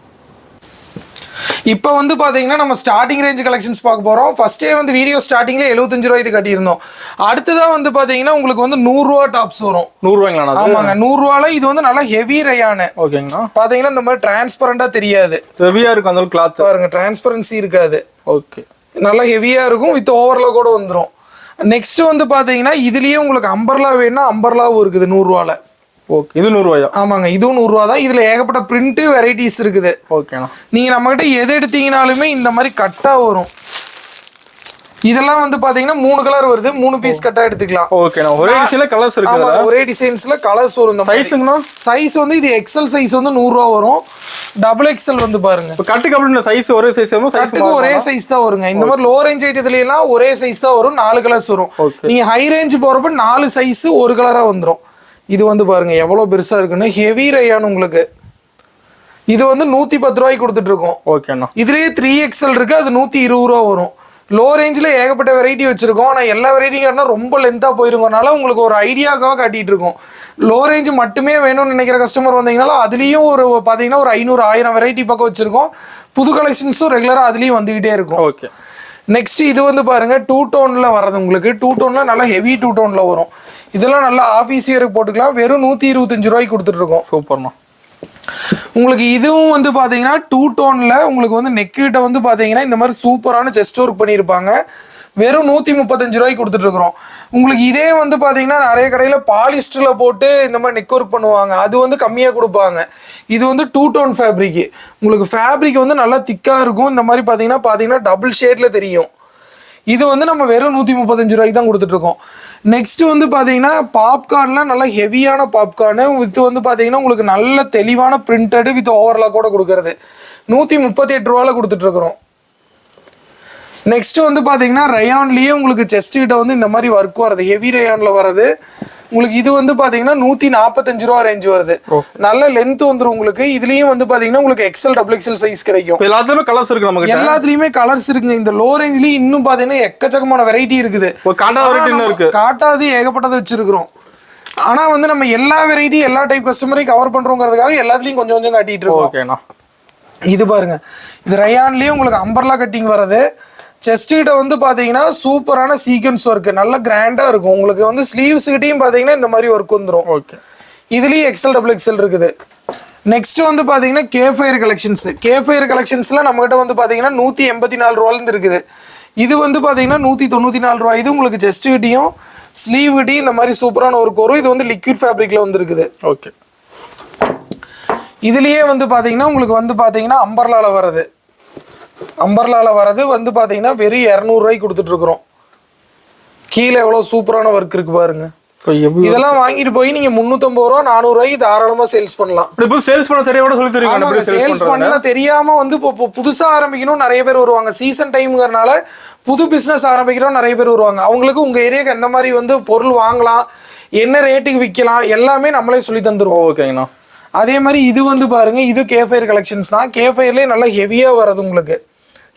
இப்போ வந்து பார்த்தீங்கன்னா நம்ம ஸ்டார்டிங் ரேஞ்ச் கலெக்ஷன்ஸ் பார்க்க போகிறோம். ஃபர்ஸ்டே வந்து வீடியோ ஸ்டார்டிங்ல 75 ரூபாய் இது கட்டியிருந்தோம். அடுத்ததான் வந்து பார்த்தீங்கன்னா உங்களுக்கு வந்து 100 ரூபா டாப்ஸ் வரும். 100 ரூபாய்ங்களா? ஆமாங்க, 100 ரூபால இது வந்து நல்லா ஹெவி ரயானு. ஓகேங்கண்ணா. பார்த்தீங்கன்னா இந்த மாதிரி டிரான்ஸ்பரண்டா தெரியாது, ஹெவியா இருக்கும். அந்த கிளாத் பாருங்க, டிரான்ஸ்பரன்சி இருக்காது. ஓகே. நல்லா ஹெவியா இருக்கும், வித் ஓவர்ல கூட வந்துடும். நெக்ஸ்ட் வந்து பார்த்தீங்கன்னா இதுலயே உங்களுக்கு அம்பர்லா வேணும்னா அம்பர்லாவும் இருக்குது 100 ரூபால. ஓகே. இது 100 ரூபாயா? ஆமாங்க, இதுவும் 100 ரூபா தான். இதுல ஏகப்பட்ட பிரிண்ட் வெரைட்டிஸ் இருக்குது. ஓகேண்ணா. நீங்க நம்ம கிட்ட எது எடுத்தீங்கனாலுமே இந்த மாதிரி கட்டா வரும். இதெல்லாம் வந்து பாத்தீங்கன்னா 3 கலர் வருது, 3 பீஸ் கட்டா எடுத்துக்கலாம். ஓகேண்ணா. ஒரே டிசைன்ல கலர்ஸ் இருக்குதா? ஒரே டிசைன்ஸ்ல கலர்ஸ் வரும். இந்த சைஸ்ங்கண்ணா? சைஸ் வந்து இது எக்ஸ்எல் சைஸ் வந்து 100 ரூபா வரும். டபுள் எக்ஸ்எல் வந்து பாருங்க. இப்போ கட்டுக்கு அப்படி சைஸ் ஒரே சைஸ் வரும். கட்டுக்கு ஒரே சைஸ் தான் வருங்க. இந்த மாதிரி லோ ரேஞ்ச் ஐட்டத்துல எல்லாம் ஒரே சைஸ் தான் வரும். 4 கலர்ஸ் வரும். நீங்க ஹை ரேஞ்ச் போறப்ப 4 சைஸ் ஒரு கலரா வந்துடும். இது வந்து பாருங்க எவ்வளவு பெருசா இருக்குன்னு, ஹெவி ரயான். உங்களுக்கு இது வந்து 110 ரூபாய்க்கு கொடுத்துட்டு இருக்கோம். ஓகேண்ணா. இதுலயே 3XL இருக்கு, அது 120 ரூபா வரும். லோ ரேஞ்சில் ஏகப்பட்ட வெரைட்டி வச்சிருக்கோம். ஆனால் எல்லா வெரைட்டியும் காட்டினா ரொம்ப லென்த்தாக போயிருங்கனால உங்களுக்கு ஒரு ஐடியாக்காக காட்டிட்டு இருக்கோம். லோ ரேஞ்ச் மட்டுமே வேணும்னு நினைக்கிற கஸ்டமர் வந்தீங்கனாலும் அதுலேயும் ஒரு பார்த்தீங்கன்னா ஒரு 500-1000 வெரைட்டி பக்கம் வச்சிருக்கோம். புது கலெக்ஷன்ஸும் ரெகுலராக அதுலேயும் வந்துகிட்டே இருக்கும். ஓகே. நெக்ஸ்ட் இது வந்து பாருங்க 2 டோன்ல வர்றது. உங்களுக்கு 2 டோன்ல நல்லா ஹெவி 2 டோன்ல வரும். இதெல்லாம் நல்லா ஆஃபீஸ் இயருக்கு போட்டுக்கலாம். வெறும் 125 ரூபாய்க்கு கொடுத்துட்டு இருக்கோம். சூப்பர்ண்ணா. உங்களுக்கு இதுவும் வந்து பாத்தீங்கன்னா 2 டோன்ல உங்களுக்கு வந்து நெக் கிட்ட வந்து பாத்தீங்கன்னா இந்த மாதிரி சூப்பரான செஸ்ட் ஒர்க் பண்ணியிருப்பாங்க. வெறும் 135 ரூபாய்க்கு கொடுத்துட்டு இருக்கிறோம். உங்களுக்கு இதே வந்து பாத்தீங்கன்னா நிறைய கடையில பாலிஸ்டர்ல போட்டு இந்த மாதிரி நெக் ஒர்க் பண்ணுவாங்க, அது வந்து கம்மியா கொடுப்பாங்க. இது வந்து 2 டோன் ஃபேப்ரிக். உங்களுக்கு ஃபேப்ரிக் வந்து நல்லா திக்கா இருக்கும். இந்த மாதிரி பாத்தீங்கன்னா டபுள் ஷேட்ல தெரியும். இது வந்து நம்ம வெறும் 135 ரூபாய்க்கு தான் கொடுத்துட்டு இருக்கோம். நெக்ஸ்ட் வந்து பாத்தீங்கன்னா பாப்கார்ன்ல நல்லா ஹெவியான பாப்கார்னு வித் வந்து பாத்தீங்கன்னா உங்களுக்கு நல்ல தெளிவான பிரிண்டட் வித் ஓவர்லாக் கூட கொடுக்கறது 138 ரூபால கொடுத்துட்டு இருக்கிறோம். நெக்ஸ்ட் வந்து பாத்தீங்கன்னா ரயான்லயே உங்களுக்கு செஸ்ட் கிட்ட வந்து இந்த மாதிரி ஒர்க் வருது, ஹெவி ரயான்ல வருது. உங்களுக்கு இது வந்து பாத்தீங்கன்னா 145 ரூபா ரேஞ்ச் வருது. நல்ல லென்த் வந்துரும் உங்களுக்கு. இதுலயும் வந்து பாத்தீங்கன்னா உங்களுக்கு எக்ஸ்எல் டபுள் எக்ஸ்எல் சைஸ் கிடைக்கும். எல்லாத்துலயுமே கலர்ஸ் இருக்கு. நமக்கு எல்லாத்துலயுமே கலர்ஸ் இருக்குங்க. இந்த லோ ரேஞ்ச்லயும் இன்னும் பாத்தீங்கன்னா எக்கச்சக்கமான வெரைட்டி இருக்குது. காட்டாது ஏகப்பட்டது வச்சிருக்கிறோம். ஆனா வந்து நம்ம எல்லா வெரைட்டி எல்லா டைப் கஸ்டமரையும் கவர் பண்றோங்கிறதுக்காக எல்லாத்துலயும் கொஞ்சம் கொஞ்சம் காட்டிட்டு இருக்கோம். இது பாருங்க, இது ரயான்லயே உங்களுக்கு அம்பர்லா கட்டிங் வருது. செஸ்ட் கிட்ட வந்து பாத்தீங்கன்னா சூப்பரான சீக்வன்ஸ் ஒர்க், நல்ல கிராண்டா இருக்கும். உங்களுக்கு வந்து ஸ்லீவ்ஸ் கிட்டையும் பாத்தீங்கன்னா இந்த மாதிரி ஒர்க் வந்துடும். ஓகே. இதுலயும் எக்ஸ்எல் டபுள் எக்ஸ்எல் இருக்குது. நெக்ஸ்ட் வந்து பாத்தீங்கன்னா கேஃபயர் கலெக்ஷன்ஸ். கேஃபயர் கலெக்ஷன்ஸ்ல நம்ம கிட்ட வந்து பாத்தீங்கன்னா 184 ரூபாயில இருந்து இருக்குது. இது வந்து பாத்தீங்கன்னா 194 ரூபாய். இது உங்களுக்கு செஸ்ட் கிட்டையும் ஸ்லீவ் கிட்டையும் இந்த மாதிரி சூப்பரான ஒர்க் வரும். இது வந்து லிக்விட் ஃபேப்ரிக்ல வந்து இருக்குது. ஓகே. இதுலயே வந்து பாத்தீங்கன்னா உங்களுக்கு வந்து பாத்தீங்கன்னா அம்பர்லால வருது. அம்பர்லால வரது வந்து பாத்தீங்கன்னா வெறும் 200 ரூபாய்க்கு கொடுத்துட்டு இருக்கிறோம். கீழே எவ்வளவு சூப்பரான ஒர்க் இருக்கு பாருங்க. இதெல்லாம் வாங்கிட்டு போய் நீங்க 350 ரூபா 400 ரூபாய்க்கு தாராளமா சேல்ஸ் பண்ணலாம். சேல்ஸ் பண்ண தெரியாம சொல்லி தருவீங்க. சேல்ஸ் பண்ண தெரியாம வந்து புதுசா ஆரம்பிக்கணும் நிறைய பேர் வருவாங்க. சீசன் டைம்ங்கறனால புது பிசினஸ் ஆரம்பிக்கிறோம் நிறைய பேர் வருவாங்க. அவங்களுக்கு உங்க ஏரியாக்கு எந்த மாதிரி வந்து பொருள் வாங்கலாம், என்ன ரேட்டுக்கு விற்கலாம் எல்லாமே நம்மளே சொல்லி தந்துருவோம். ஓகேங்கண்ணா. அதே மாதிரி இது வந்து பாருங்க, இது கேஃபயர் கலெக்ஷன்ஸ் தான். கேஃபயர்லேயே நல்லா ஹெவியா வருது. உங்களுக்கு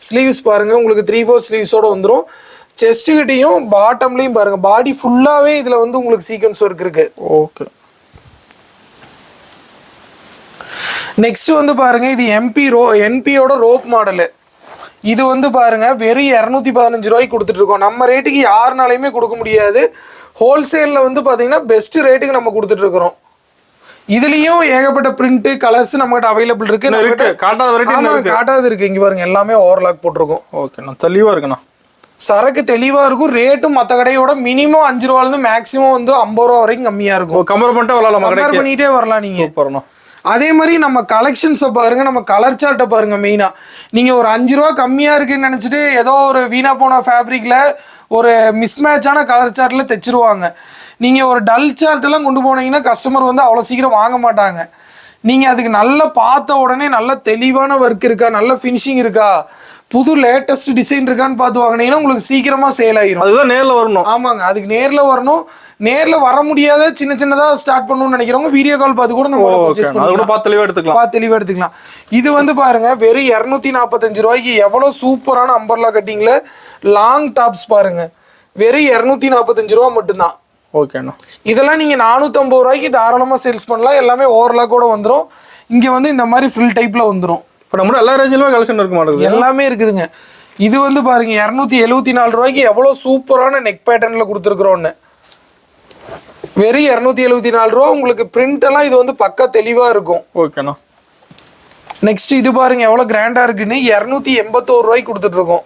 ஸ்லீவ்ஸ் பாருங்க, உங்களுக்கு 3/4 ஸ்லீவ்ஸோட வந்துடும். செஸ்ட் கிட்டையும் பாட்டம்லையும் பாருங்க, பாடி ஃபுல்லாவே இதுல வந்து உங்களுக்கு சீக்வன்ஸ் ஒர்க் இருக்கு. ஓகே. நெக்ஸ்ட் வந்து பாருங்க, இது என்பியோட ரோப் மாடலு. இது வந்து பாருங்க வெறும் 215 ரூபாய்க்கு கொடுத்துட்டு இருக்கோம். நம்ம ரேட்டுக்கு யாருனாலையுமே கொடுக்க முடியாது. ஹோல்சேலில் வந்து பார்த்தீங்கன்னா பெஸ்ட் ரேட்டுக்கு நம்ம கொடுத்துட்டு இருக்கிறோம். இதுலயும் ஏகப்பட்ட பிரிண்ட் கலர்ஸ் நம்மகிட்ட அவைலபிள் இருக்கு. காட்டாத வெரைட்டி காட்டாது இருக்கு. இங்க பாருங்க எல்லாமே ஓவர்லாக் போட்டிருக்கோம். ஓகேண்ணா, தெளிவா இருக்குண்ணா. சரக்கு தெளிவா இருக்கும். ரேட்டும் மற்ற கடையோட மினிமம் 5 ரூபாயிலிருந்து மேக்ஸிமம் வந்து 50 ரூபா வரைக்கும் கம்மியா இருக்கும். கம்பேர் பண்ணிட்டே வரலாம் நீங்க. சூப்பர்ண்ணா. அதே மாதிரி நம்ம கலெக்ஷன்ஸை பாருங்க, நம்ம கலர் சார்ட்டை பாருங்க. மெயினா நீங்க ஒரு 5 ரூபா கம்மியா இருக்குன்னு நினைச்சிட்டு ஏதோ ஒரு வீணா போன ஃபேப்ரிக்ல ஒரு மிஸ்மேட்சான கலர் சார்ட்ல தைச்சிருவாங்க. நீங்க ஒரு டல் சார்ட் எல்லாம் கொண்டு போனீங்கன்னா கஸ்டமர் வந்து அவ்வளோ சீக்கிரம் வாங்க மாட்டாங்க. நீங்க அதுக்கு நல்லா பார்த்த உடனே நல்ல தெளிவான ஒர்க் இருக்கா, நல்ல ஃபினிஷிங் இருக்கா, புது லேட்டஸ்ட் டிசைன் இருக்கான்னு பார்த்து வாங்கினீங்கன்னா உங்களுக்கு சீக்கிரமா சேல் ஆயிரும். அதுதான் நேரில் வரணும். ஆமாங்க, அதுக்கு நேரில் வரணும். நேரில் வர முடியாத சின்ன சின்னதாக ஸ்டார்ட் பண்ணணும்னு நினைக்கிறவங்க வீடியோ கால் பார்த்து கூட நம்ம தெளிவாக எடுத்துக்கலாம். இது வந்து பாருங்க வெறும் 245 ரூபாய்க்கு எவ்வளோ சூப்பரான அம்பர்லா கட்டிங்ல லாங் டாப்ஸ் பாருங்க. வெறும் 245 ரூபா மட்டும்தான். ஓகேண்ணா. இதெல்லாம் நீங்க 450 ரூபாய்க்கு தாராளமாக சேல்ஸ் பண்ணலாம். எல்லாமே ஓவர்லாக் கூட வந்துடும். இங்க வந்து இந்த மாதிரி ஃபில் டைப்ல வந்துடும். இப்போ நம்ம எல்லா ரேஞ்சிலுமே கலெக்ஷன் இருக்க மாட்டேங்குது. எல்லாமே இருக்குதுங்க. இது வந்து பாருங்க 274 ரூபாய்க்கு எவ்வளோ சூப்பரான நெக் பேட்டர்ன்ல கொடுத்துருக்குறோன்னு. வெறும் 274 ரூபா. உங்களுக்கு பிரிண்ட் எல்லாம் இது வந்து பக்கா தெளிவா இருக்கும். ஓகேண்ணா. நெக்ஸ்ட் இது பாருங்க எவ்வளவு கிராண்டா இருக்குன்னு 281 ரூபாய்க்கு கொடுத்துட்டு இருக்கோம்.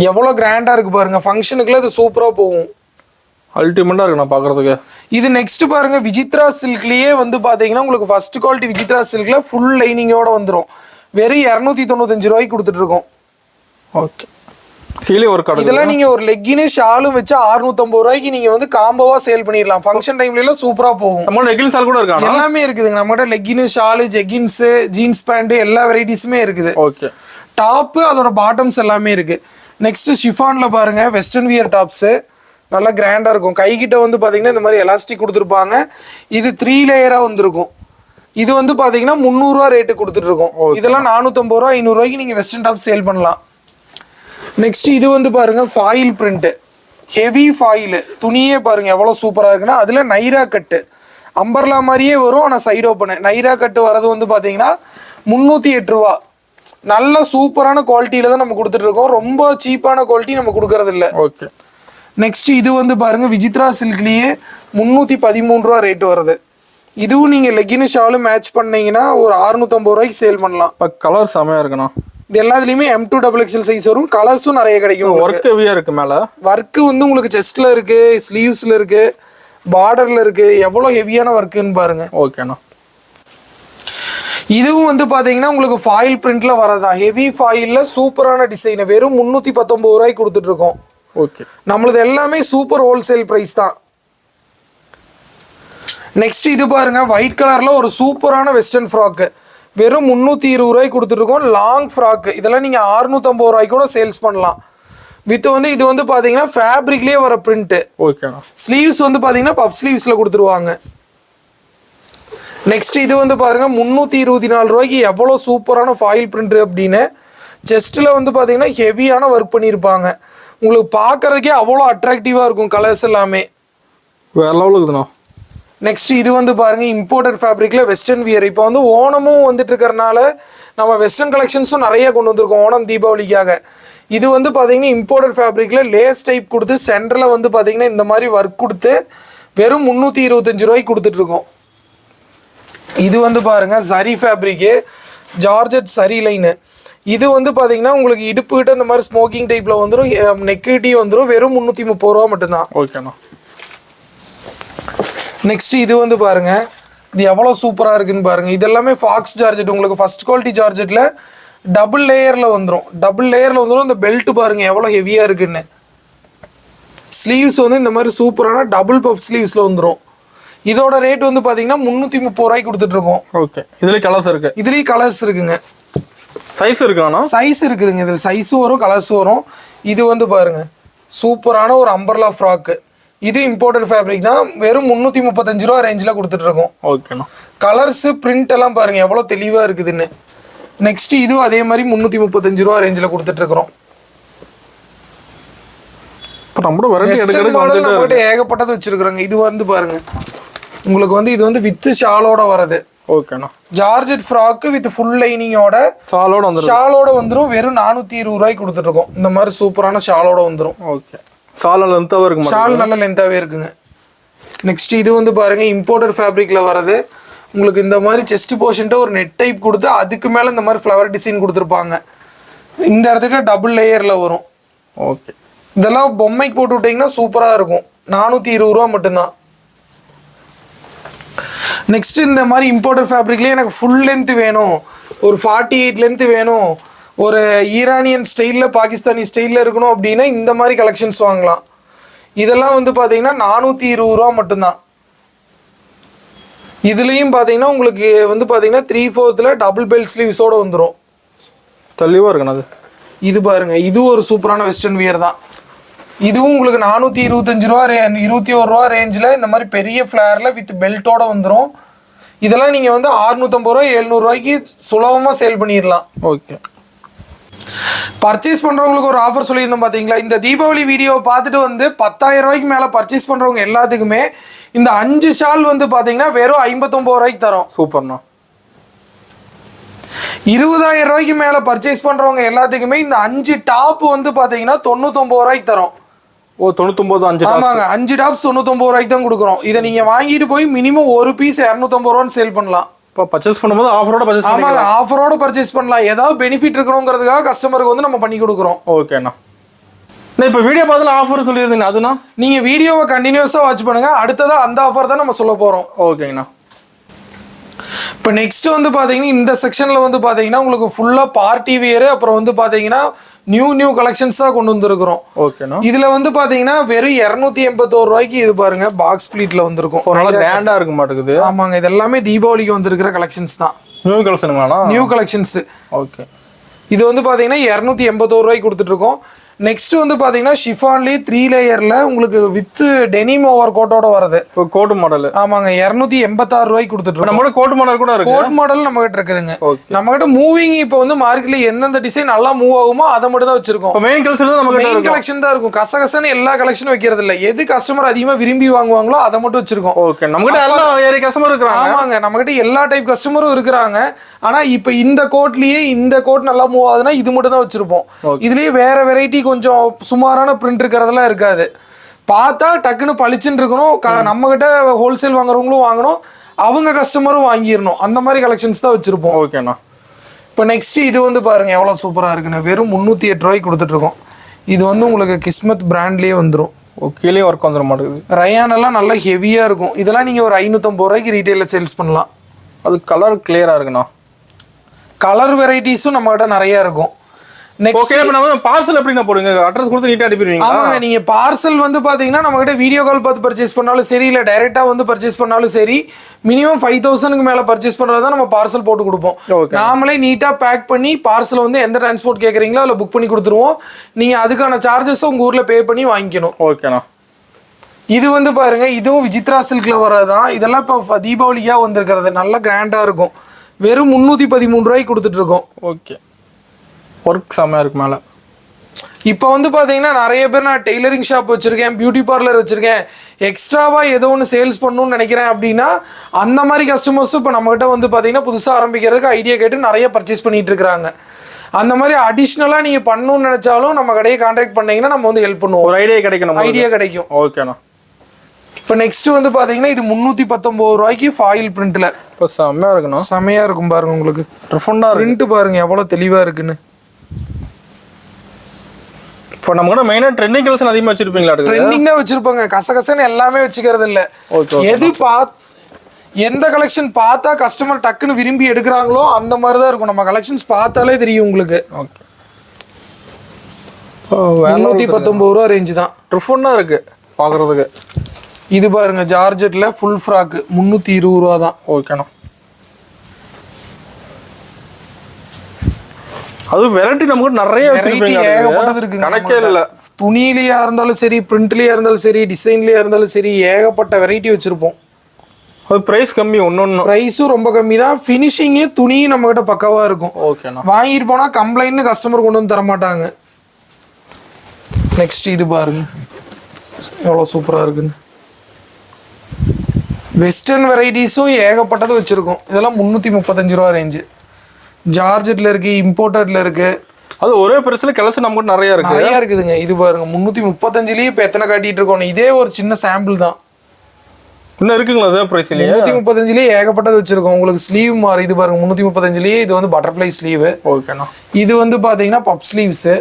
எவ்வளவு கிராண்டா இருக்கு பாருங்க. ஃபங்க்ஷனுக்குள்ள இது சூப்பரா போகும். அல்டிமேட்டா இருக்கு நான் பாக்குறதுக்கு. இது நெக்ஸ்ட் பாருங்க விசித்ரா சில்க்லயே வந்து பாத்தீங்கன்னா உங்களுக்கு ஃபர்ஸ்ட் குவாலிட்டி விசித்ரா சில்க்ல ஃபுல் லைனிங்கோட வந்துடும். வெறும் 295 ரூபாய்க்கு கொடுத்துட்டு இருக்கோம். ஓகே. கீழே ஒரு கடை. இதெல்லாம் நீங்க ஒரு லெக்கினு ஷாலும் வச்சு 650 ரூபாய்க்கு நீங்க வந்து காம்போவா சேல் பண்ணிடலாம். ஃபங்க்ஷன் டைம்ல எல்லாம் சூப்பரா போகும். நம்ம லெக்கின் ஷால் கூட இருக்கு. எல்லாமே இருக்குதுங்க நம்மகிட்ட. லெக்கினு ஷாலு, ஜெகின்ஸ், ஜீன்ஸ் பேண்ட் எல்லா வெரைட்டிஸுமே இருக்குது. ஓகே. டாப் அதோட பாட்டம்ஸ் எல்லாமே இருக்கு. நெக்ஸ்ட் ஷிஃபான்ல பாருங்க வெஸ்டர்ன் வியர் டாப்ஸ் நல்லா கிராண்டா இருக்கும். கைகிட்ட வந்து பாத்தீங்கன்னா இந்த மாதிரி எலாஸ்டிக் கொடுத்துருப்பாங்க. இது 3 லேயரா வந்துருக்கும். இது வந்து பாத்தீங்கன்னா 300 ரூபா ரேட்டு கொடுத்துட்டு இருக்கோம். இதெல்லாம் 450 ரூபா 500 ரூபாய்க்கு நீங்க வெஸ்டர்ன் டாப் சேல் பண்ணலாம். நெக்ஸ்ட் இது வந்து பாருங்க ஃபாயில் பிரிண்ட், ஹெவி ஃபாயில் துணியே பாருங்க எவ்வளவு சூப்பரா இருக்குன்னா அதுல நைரா கட்டு அம்பர்லா மாதிரியே வரும். ஆனா சைடு ஓப்பன் நைரா கட்டு வரது வந்து பாத்தீங்கன்னா 308 ரூபா. நல்ல சூப்பரான குவாலிட்டியில தான் நம்ம கொடுத்துட்டு இருக்கோம். ரொம்ப சீப்பான குவாலிட்டி நம்ம கொடுக்கறது இல்லை. ஓகே. நெக்ஸ்ட் இது வந்து பாருங்க விசித்ரா சில்க்லயே 313 ரூபா ரேட் வருது. இதுவும் நீங்க லெகின் ஷாலும் மேட்ச் பண்ணீங்கன்னா ஒரு 650 ரூபாய்க்கு சேல் பண்ணலாம். கலர் செமையா இருக்குண்ணா. இது எல்லாத்துலயுமே M2 XXL சைஸ் வரும். கலர்ஸும் நிறைய கிடைக்கும். ஒர்க் ஹெவியா இருக்கு. மேல ஒர்க் வந்து உங்களுக்கு செஸ்ட்ல இருக்கு, ஸ்லீவ்ஸ்ல இருக்கு, பார்டர்ல இருக்கு. எவ்வளவு ஹெவியான ஒர்க்குன்னு பாருங்க. ஓகேண்ணா. இதுவும் வந்து பாத்தீங்கன்னா உங்களுக்கு ஃபாயில் பிரிண்ட்ல வரதா. ஹெவி ஃபாயில்ல சூப்பரான டிசைன் வெறும் 319 ரூபாய்க்கு கொடுத்துட்டு இருக்கோம். ஓகே. நம்மளது எல்லாமே சூப்பர் ஹோல்சேல் பிரைஸ் தான். நெக்ஸ்ட் இது பாருங்க ஒயிட் கலர்ல ஒரு சூப்பரான வெஸ்டர்ன் ஃப்ராக் வெறும் 320 ரூபாய்க்கு கொடுத்துருக்கோம். லாங் ஃப்ராக் இதெல்லாம் நீங்க 650 ரூபாய்க்கு கூட சேல்ஸ் பண்ணலாம். வித் வந்து இது வந்து பாத்தீங்கன்னா ஃபேப்ரிக்லயே வர பிரிண்ட். ஓகேண்ணா. ஸ்லீவ்ஸ் வந்து பாத்தீங்கன்னா பப் ஸ்லீவ்ஸ்ல கொடுத்துருவாங்க. நெக்ஸ்ட் இது வந்து பாருங்க 324 ரூபாய்க்கு எவ்வளவு சூப்பரான ஃபாயில் பிரிண்ட் அப்படின்னு. செஸ்ட்ல வந்து பாத்தீங்கன்னா ஹெவியான ஒர்க் பண்ணியிருப்பாங்க. உங்களுக்கு பார்க்கறதுக்கே அவ்வளோ அட்ராக்டிவா இருக்கும். கலர்ஸ் எல்லாமே வேற லெவல் இருக்குதுண்ணா. நெக்ஸ்ட் இது வந்து பாருங்க இம்போர்ட்டட் ஃபேப்ரிக்ல வெஸ்டர்ன் வியர். இப்போ வந்து ஓணமும் வந்துட்டு இருக்கறனால நம்ம வெஸ்டர்ன் கலெக்ஷன்ஸும் நிறைய கொண்டு வந்திருக்கோம் ஓணம் தீபாவளிக்காக. இது வந்து பாத்தீங்கன்னா இம்போர்ட்டட் ஃபேப்ரிக்ல லேஸ் டைப் கொடுத்து சென்டர்ல வந்து பாத்தீங்கன்னா இந்த மாதிரி ஒர்க் கொடுத்து வெறும் 325 ரூபாய்க்கு கொடுத்துட்டு இருக்கோம். இது வந்து பாருங்க சரி ஃபேப்ரிக்கு ஜார்ஜெட் சரி லைனு. இது வந்து பாத்தீங்கன்னா உங்களுக்கு இடுப்பு கிட்ட இந்த மாதிரி ஸ்மோக்கிங் டைப்ல வந்துடும். நெக்கிட்டி வந்துடும். வெறும் 330 ரூபா மட்டும்தான். ஓகேண்ணா. நெக்ஸ்ட் இது வந்து பாருங்க இது எவ்வளவு சூப்பரா இருக்குன்னு பாருங்க. இது எல்லாமே ஃபாக்ஸ் ஜார்ஜெட். உங்களுக்கு ஃபர்ஸ்ட் குவாலிட்டி ஜார்ஜெட்ல டபுள் லேயர்ல வந்துடும். இந்த பெல்ட் பாருங்க எவ்வளவு ஹெவியா இருக்குன்னு. ஸ்லீவ்ஸ் வந்து இந்த மாதிரி சூப்பரான டபுள் பப் ஸ்லீவ்ஸ்ல வந்துடும். இதோட ரேட் வந்து பாத்தீங்கன்னா 330 ரூபாய்க்கு கொடுத்துட்டு இருக்கோம். ஓகே. இதுலயே கலர்ஸ் இருக்கு. இதுலயே கலர்ஸ் இருக்குங்க. சைஸ் இருக்கானா? சைஸ் இருக்குதுங்க. இதுல சைஸும் வரும் கலர்ஸும் வரும். இது வந்து பாருங்க சூப்பரான ஒரு அம்பர்லா ஃப்ராக். இது இம்போர்ட்டட் ஃபேப்ரிக் தான். வெறும் 335 ரூபா ரேஞ்சில் கொடுத்துட்டு இருக்கோம். ஓகேண்ணா. கலர்ஸ் பிரிண்ட் எல்லாம் பாருங்க எவ்வளவு தெளிவா இருக்குதுன்னு. நெக்ஸ்ட் இதுவும் அதே மாதிரி 335 ரூபா ரேஞ்சில் கொடுத்துட்டு இருக்கிறோம். நம்மகிட்ட ஏகப்பட்டது வச்சிருக்கிறோங்க. இது வந்து பாருங்க உங்களுக்கு வந்து இது வந்து வித் ஷாலோட வரது. ஓகேண்ணா. ஜார்ஜெட் ஃப்ராக்கு வித் ஃபுல் லைனிங்கோட ஷாலோட வந்துடும். வெறும் 420 ரூபாய்க்கு கொடுத்துட்டு இருக்கோம். இந்த மாதிரி சூப்பரான ஷாலோட வந்துடும். ஓகே. ஷால் லென்த்தாவே இருக்கு. ஷால் நல்ல லென்த்தாவே இருக்குங்க. நெக்ஸ்ட் இது வந்து பாருங்க இம்போர்ட்டட் ஃபேப்ரிக்ல வரது. உங்களுக்கு இந்த மாதிரி செஸ்ட் போர்ஷன்ட்ட ஒரு நெட் டைப் கொடுத்து அதுக்கு மேல இந்த மாதிரி ஃப்ளவர் டிசைன் கொடுத்துருப்பாங்க. இந்த இடத்துக்கு டபுள் லேயர்ல வரும். ஓகே. இதெல்லாம் பொம்மைக்கு போட்டு விட்டீங்கன்னா சூப்பரா இருக்கும். 420 ரூபா மட்டும்தான். நெக்ஸ்ட் இந்த மாதிரி இம்போர்ட்டட் ஃபேப்ரிக்லேயே எனக்கு ஃபுல் லென்த் வேணும், ஒரு 48 லென்த் வேணும், ஒரு ஈரானியன் ஸ்டைலில் பாகிஸ்தானி ஸ்டைலில் இருக்கணும் அப்படின்னா இந்த மாதிரி கலெக்ஷன்ஸ் வாங்கலாம். இதெல்லாம் வந்து பார்த்தீங்கன்னா 420 ரூபா மட்டும்தான். இதுலேயும் பார்த்தீங்கன்னா உங்களுக்கு வந்து பார்த்தீங்கன்னா 3/4 டபுள் பெல்ட் ஸ்லீவ்ஸோட வந்துடும். தெளிவாக இருக்குண்ணா அது. இது பாருங்க, இது ஒரு சூப்பரான வெஸ்டர்ன் வியர் தான். இதுவும் உங்களுக்கு 425 ரூபா 21 ரூபா ரேஞ்சில் இந்த மாதிரி பெரிய ஃப்ளேரில் வித் பெல்ட்டோட வந்துடும். இதெல்லாம் நீங்கள் வந்து 650 ரூபா 700 ரூபாய்க்கு சுலபமாக சேல் பண்ணிடலாம். ஓகே. பர்ச்சேஸ் பண்ணுறவங்களுக்கு ஒரு ஆஃபர் சொல்லியிருந்தோம் பார்த்தீங்களா? இந்த தீபாவளி வீடியோவை பார்த்துட்டு வந்து 10,000 ரூபாய்க்கு மேலே பர்ச்சேஸ் பண்ணுறவங்க எல்லாத்துக்குமே இந்த 5 ஷால் வந்து பார்த்தீங்கன்னா வெறும் 59 ரூபாய்க்கு தரோம். சூப்பர்ண்ணா. 20,000 ரூபாய்க்கு மேலே பர்ச்சேஸ் பண்ணுறவங்க எல்லாத்துக்குமே இந்த 5 டாப் வந்து பார்த்தீங்கன்னா 99 ரூபாய்க்கு தரோம். ஓ 99 5 டாப்ஸ். ஆமாங்க, 5 டாப்ஸ் 99 ரூபாய்க்கு தான் கொடுக்குறோம். இதை நீங்கள் வாங்கிட்டு போய் மினிமம் ஒரு பீஸ் 250 ரூபான்னு சேல் பண்ணலாம். இப்போ பர்ச்சேஸ் பண்ணும்போது ஆஃபரோட பர்ச்சேஸ் பண்ணலாம். ஆமாங்க, ஆஃபரோட பர்ச்சேஸ் பண்ணலாம். ஏதாவது பெனிஃபிட் இருக்கணுங்கிறதுக்காக கஸ்டமருக்கு வந்து நம்ம பண்ணி கொடுக்குறோம். ஓகேண்ணா. இப்போ வீடியோ பார்த்துல ஆஃபர் சொல்லியிருந்தீங்க, அதுனா நீங்கள் வீடியோவை கண்டினியூஸாக வாட்ச் பண்ணுங்க. அடுத்ததாக அந்த ஆஃபர் தான் நம்ம சொல்ல போகிறோம். ஓகேங்கண்ணா. இப்போ நெக்ஸ்ட் வந்து பார்த்தீங்கன்னா இந்த செக்ஷனில் வந்து பார்த்தீங்கன்னா உங்களுக்கு ஃபுல்லாக பார்ட்டி வியரு, அப்புறம் வந்து பார்த்தீங்கன்னா நியூ கலெக்ஷன்ஸ் தான் கொண்டு வந்துருக்கிறோம். ஓகேண்ணா. இதுல வந்து பாத்தீங்கன்னா வெறும் 281 ரூபாய்க்கு இது பாருங்க பாக்ஸ் ஸ்பிளிட்ல வந்திருக்கும். நல்லா கிராண்டா இருக்க மாட்டேங்குது. ஆமாங்க, இது எல்லாமே தீபாவளிக்கு வந்திருக்கிற கலெக்ஷன்ஸ் தான். நியூ கலெக்ஷனுங்களா? New collections. ஓகே. இது வந்து பாத்தீங்கன்னா 281 ரூபாய்க்கு கொடுத்துட்டு இருக்கோம். நெக்ஸ்ட் வந்து பாத்தீங்கன்னா ஷிஃபான்லயே 3 லேயர்ல உங்களுக்கு வித் டெனிம் ஓவர் கோட்டோட வருது. Code model. ஆமாங்க, 286 ரூபாய்க்கு கொடுத்துட்டு இருக்கோம். நம்ம கோட் மாடல் கூட இருக்கு. கோட் மாடல் நம்ம கிட்ட இருக்குதுங்க. நம்ம கிட்ட மூவிங் இப்போ வந்து மார்க்கெட்ல எந்தெந்த டிசைன் நல்லா மூவ் ஆகுமோ அதை மட்டும் தான் வச்சிருக்கோம். மெயின் கலெக்ஷன் தான் நமக்கு மெயின் கலெக்ஷன் தான் இருக்கும். கசகசன்னு எல்லா கலெக்ஷனும் வைக்கிறது இல்ல. எது கஸ்டமர் அதிகமா விரும்பி வாங்குவாங்களோ அதை மட்டும் வச்சிருக்கோம். ஓகே. நம்ம கிட்ட எல்லா ஏரி கஸ்டமர் இருக்காங்க. ஆமாங்க, நம்ம கிட்ட எல்லா டைப் கஸ்டமரும் இருக்காங்க. ஆனா இப்போ இந்த கோட்லயே இந்த கோட் நல்லா மூவ் ஆகுதுன்னா இது மட்டும் தான் வச்சிருப்போம். இதுலயே வேற வெரைட்டி கொஞ்சம் சுமாரான பிரிண்ட் இருக்கிறதெல்லாம் இருக்காது. பார்த்தா டக்குன்னு பளிச்சுன்னு இருக்கணும். நம்ம கிட்ட ஹோல்சேல் வாங்குறவங்களும் வாங்கணும், அவங்க கஸ்டமரும் வாங்கிடணும். அந்த மாதிரி கலெக்ஷன்ஸ் தான் வச்சிருப்போம். ஓகேண்ணா. இப்போ நெக்ஸ்ட் இது வந்து பாருங்க எவ்வளவு சூப்பரா இருக்குன்னு. வெறும் 308 ரூபாய்க்கு கொடுத்துட்டு இருக்கோம். இது வந்து உங்களுக்கு கிஸ்மத் பிராண்ட்லயே வந்துடும். கீழே ஒர்க் வந்துட மாட்டேங்குது. ரயான் எல்லாம் நல்லா ஹெவியா இருக்கும். இதெல்லாம் நீங்க ஒரு 550 ரூபாய்க்கு ரீட்டைல சேல்ஸ் பண்ணலாம். அது கலர் கிளியரா இருக்குண்ணா. கலர் வெரைட்டிஸும் நம்ம கிட்ட நிறைய இருக்கும். நெக்ஸ்ட் பார்சல் எப்படின்னா போடுங்க, அட்ரஸ் கொடுத்து நீட்டா அனுப்பிடுவீங்க. ஆமாங்க, நீங்க பார்சல் வந்து பாத்தீங்கன்னா நம்ம கிட்ட வீடியோ கால் பார்த்து பர்ச்சேஸ் பண்ணாலும் சரி, இல்ல டைரக்டா வந்து பர்ச்சேஸ் பண்ணாலும் சரி, மினிமம் 5,000க்கு மேல பர்ச்சேஸ் பண்றதா நம்ம பார்சல் போட்டு கொடுப்போம். நாமளே நீட்டா பேக் பண்ணி பார்சல் வந்து எந்த டிரான்ஸ்போர்ட் கேக்குறீங்களோ அதுல புக் பண்ணி கொடுத்துருவோம். நீங்க அதுக்கான சார்ஜஸ் உங்க ஊர்ல பே பண்ணி வாங்கிக்கணும். ஓகேண்ணா. இது வந்து பாருங்க, இதுவும் விசித்ரா சில்க்ல வரதான். இதெல்லாம் இப்போ தீபாவளியா வந்திருக்கிறது. நல்ல கிராண்டா இருக்கும். வெறும் 313 ரூபாய்க்கு கொடுத்துட்டு இருக்கோம். ஓகே. ஒர்க் செம்மையா இருக்கு மேலே. இப்போ வந்து பார்த்தீங்கன்னா நிறைய பேர் நான் டெய்லரிங் ஷாப் வச்சுருக்கேன், பியூட்டி பார்லர் வச்சுருக்கேன், எக்ஸ்ட்ராவாக ஏதோ ஒன்று சேல்ஸ் பண்ணணும்னு நினைக்கிறேன் அப்படின்னா அந்த மாதிரி கஸ்டமர்ஸும் இப்போ நம்மகிட்ட வந்து பார்த்தீங்கன்னா புதுசாக ஆரம்பிக்கிறதுக்கு ஐடியா கேட்டு நிறைய பர்ச்சேஸ் பண்ணிட்டு இருக்கிறாங்க. அந்த மாதிரி அடிஷ்னலாக நீங்கள் பண்ணணும்னு நினச்சாலும் நம்ம கடையை கான்டாக்ட் பண்ணீங்கன்னா நம்ம வந்து ஹெல்ப் பண்ணுவோம். ஒரு ஐடியா கிடைக்கும். ஐடியா கிடைக்கும். ஓகேண்ணா. இப்போ நெக்ஸ்ட் வந்து பார்த்தீங்கன்னா இது 319 ரூபாய்க்கு ஃபாயில் பிரிண்ட்டில். இப்போ செம்மையாக இருக்குண்ணா. செம்மையாக இருக்கும் பாருங்க. உங்களுக்கு பிரிண்ட் பாருங்க எவ்வளோ தெளிவாக இருக்குன்னு. இப்போ நம்ம கூட மெயினாக ட்ரெண்டிங் கலெக்ஷன் அதிகமாக வச்சிருப்பீங்களா? ட்ரெண்டிங் தான் வச்சிருப்பாங்க. கசகசன்னு எல்லாமே வச்சுக்கிறது இல்லை. எது எந்த கலெக்ஷன் பார்த்தா கஸ்டமர் டக்குன்னு விரும்பி எடுக்கிறாங்களோ அந்த மாதிரி தான் இருக்கும். நம்ம கலெக்ஷன்ஸ் பார்த்தாலே தெரியும் உங்களுக்கு. ஓகே. 319 ரூபா ரேஞ்சு தான். ட்ரிஃபுன்னா இருக்கு பார்க்குறதுக்கு. இது பாருங்க ஜார்ஜெட்ல ஃபுல் ஃப்ராக் 320 ரூபா தான். ஓகேண்ணா. அது வெரைட்டி நமக்கு நிறைய வச்சிருப்பீங்க. ஏகப்பட்டது இருக்கு, கணக்கே இல்லை. துணியிலேயா இருந்தாலும் சரி, பிரிண்ட்லேயா இருந்தாலும் சரி, டிசைன்லேயா இருந்தாலும் சரி, ஏகப்பட்ட வெரைட்டி வச்சிருப்போம். அது பிரைஸ் கம்மி. ஒன்னொன்னு பிரைஸும் ரொம்ப கம்மி தான். ஃபினிஷிங்கு துணியும் நம்ம கிட்ட பக்காவா இருக்கும். ஓகேண்ணா. வாங்கிட்டு போனா கம்ப்ளைண்ட் கஸ்டமர் கொண்டு வந்து தர மாட்டாங்க. நெக்ஸ்ட் இது பாருங்க எவ்வளோ சூப்பரா இருக்குன்னு. வெஸ்டர்ன் வெரைட்டிஸும் ஏகப்பட்டது வச்சுருக்கோம். இதெல்லாம் 335 ரூபா ரேஞ்சு. ஜார்ஜெட்டில் இருக்குது, இம்போர்ட்டரில் இருக்குது. அது ஒரே பிரச்சனை கலெக்ஷன் நம்ம கூட நிறையா இருக்குது. நிறையா இருக்குதுங்க. இது பாருங்க 335லேயே இப்போ எத்தனை காட்டிகிட்டு இருக்கோம். இதே ஒரு சின்ன சாம்பிள் தான். இன்னும் இருக்குங்களா அதே ப்ரைஸ்லேயே? 335லேயே ஏகப்பட்டது வச்சுருக்கோம். உங்களுக்கு ஸ்லீவ் மாறு இது பாருங்க 335லேயே. இது வந்து பட்டர்ஃப்ளை ஸ்லீவு. ஓகேண்ணா. இது வந்து பார்த்தீங்கன்னா பப் ஸ்லீவ்ஸு.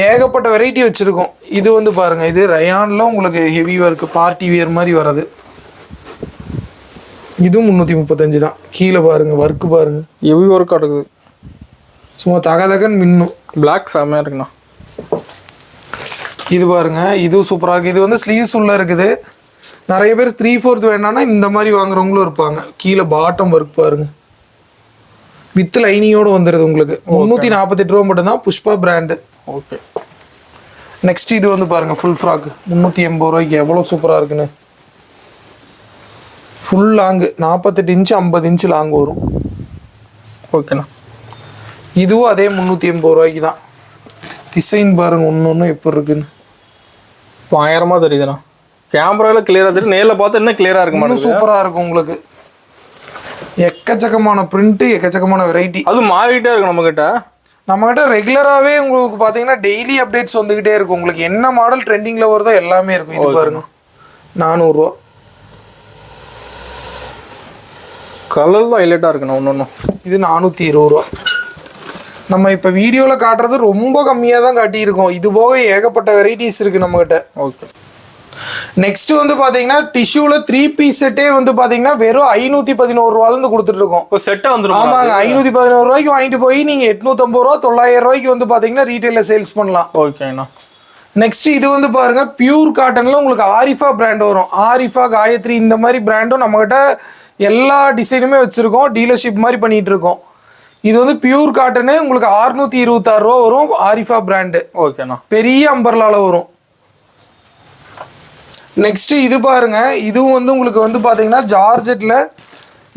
ஏகப்பட்ட வெரைட்டி வச்சுருக்கோம். இது வந்து பாருங்கள், இது ரயானில் உங்களுக்கு ஹெவி ஒர்க்கு பார்ட்டி வியர் மாதிரி வர்றது. இதுவும் 335 தான். கீழே பாருங்கள் ஒர்க்கு பாருங்கள், ஹெவி ஒர்க் இருக்குது. சும்மா தகதகன்னு மின்னும். பிளாக் செம்மையாக இருக்குண்ணா. இது பாருங்கள், இதுவும் சூப்பராக இருக்குது. இது வந்து ஸ்லீவ்ஸ் உள்ளே இருக்குது. நிறைய பேர் 3/4 வேணான்னா இந்த மாதிரி வாங்குறவங்களும் இருப்பாங்க. கீழே பாட்டம் ஒர்க் பாருங்கள், வித் லைனிங்கோடு வந்துடுது உங்களுக்கு. 348 ரூபா மட்டும்தான். புஷ்பா பிராண்டு. ஓகே. நெக்ஸ்ட் இது வந்து பாருங்கள் ஃபுல் ஃப்ராக் 380 ரூபாய்க்கு. எவ்வளோ சூப்பராக இருக்குன்னு. Full long 48 inch 50 inch long வரும். ஓகேண்ணா. இதுவும் அதே 380 ரூபாய்க்கு தான். டிசைன் பாருங்கள் ஒன்று எப்படி இருக்குன்னு. பயங்கரமாக தெரியுதுண்ணா. கேமராவில் கிளியராக தெரியும், நேரில் பார்த்து இன்னும் கிளியராக இருக்கு. இன்னும் சூப்பராக இருக்கும் உங்களுக்கு. எக்கச்சக்கமான பிரிண்ட்டு, எக்கச்சக்கமான வெரைட்டி. அது மாறிக்கிட்டே இருக்கும் நம்மக்கிட்ட ரெகுலராகவே உங்களுக்கு பார்த்தீங்கன்னா டெய்லி அப்டேட்ஸ் வந்துக்கிட்டே இருக்கும். உங்களுக்கு என்ன மாடல் ட்ரெண்டிங்கில் வருதோ எல்லாமே இருக்கும். இது பாருங்க 400 ரூபா. கலர் தான் ஹைலைட்டாக இருக்குண்ணா. ஒன்று இது 420 ரூபா. நம்ம இப்போ வீடியோவில் காட்டுறது ரொம்ப கம்மியாக தான் காட்டியிருக்கோம். இது போக ஏகப்பட்ட வெரைட்டிஸ் இருக்குது நம்மக்கிட்ட. ஓகே. நெக்ஸ்ட் வந்து பார்த்தீங்கன்னா டிஷ்யூவில் 3 பீஸ் செட்டே வந்து பார்த்தீங்கன்னா வெறும் 511 ரூபாலேருந்து கொடுத்துட்டு இருக்கோம். இப்போ செட்டாக வந்துடும். ஆமாங்க, 511 ரூபாய்க்கு வாங்கிட்டு போய் நீங்கள் 850 ரூபா 900 ரூபாய்க்கு வந்து பார்த்தீங்கன்னா ரீட்டைலில் சேல்ஸ் பண்ணலாம். ஓகேண்ணா. நெக்ஸ்ட் இது வந்து பாருங்க பியூர் காட்டனில் உங்களுக்கு ஆரிஃபா பிராண்ட் வரும். ஆரிஃபா, காயத்ரி இந்த மாதிரி பிராண்டும் நம்மகிட்ட எல்லா டிசைனுமே வச்சுருக்கோம். டீலர்ஷிப் மாதிரி பண்ணிகிட்டு இருக்கோம். இது வந்து பியூர் காட்டனு உங்களுக்கு 626 ரூபா வரும். ஆரிஃபா பிராண்டு. ஓகேண்ணா. பெரிய அம்பர்லாவில் வரும். நெக்ஸ்ட் இது பாருங்க, இதுவும் வந்து உங்களுக்கு வந்து பார்த்தீங்கன்னா ஜார்ஜெட்டில்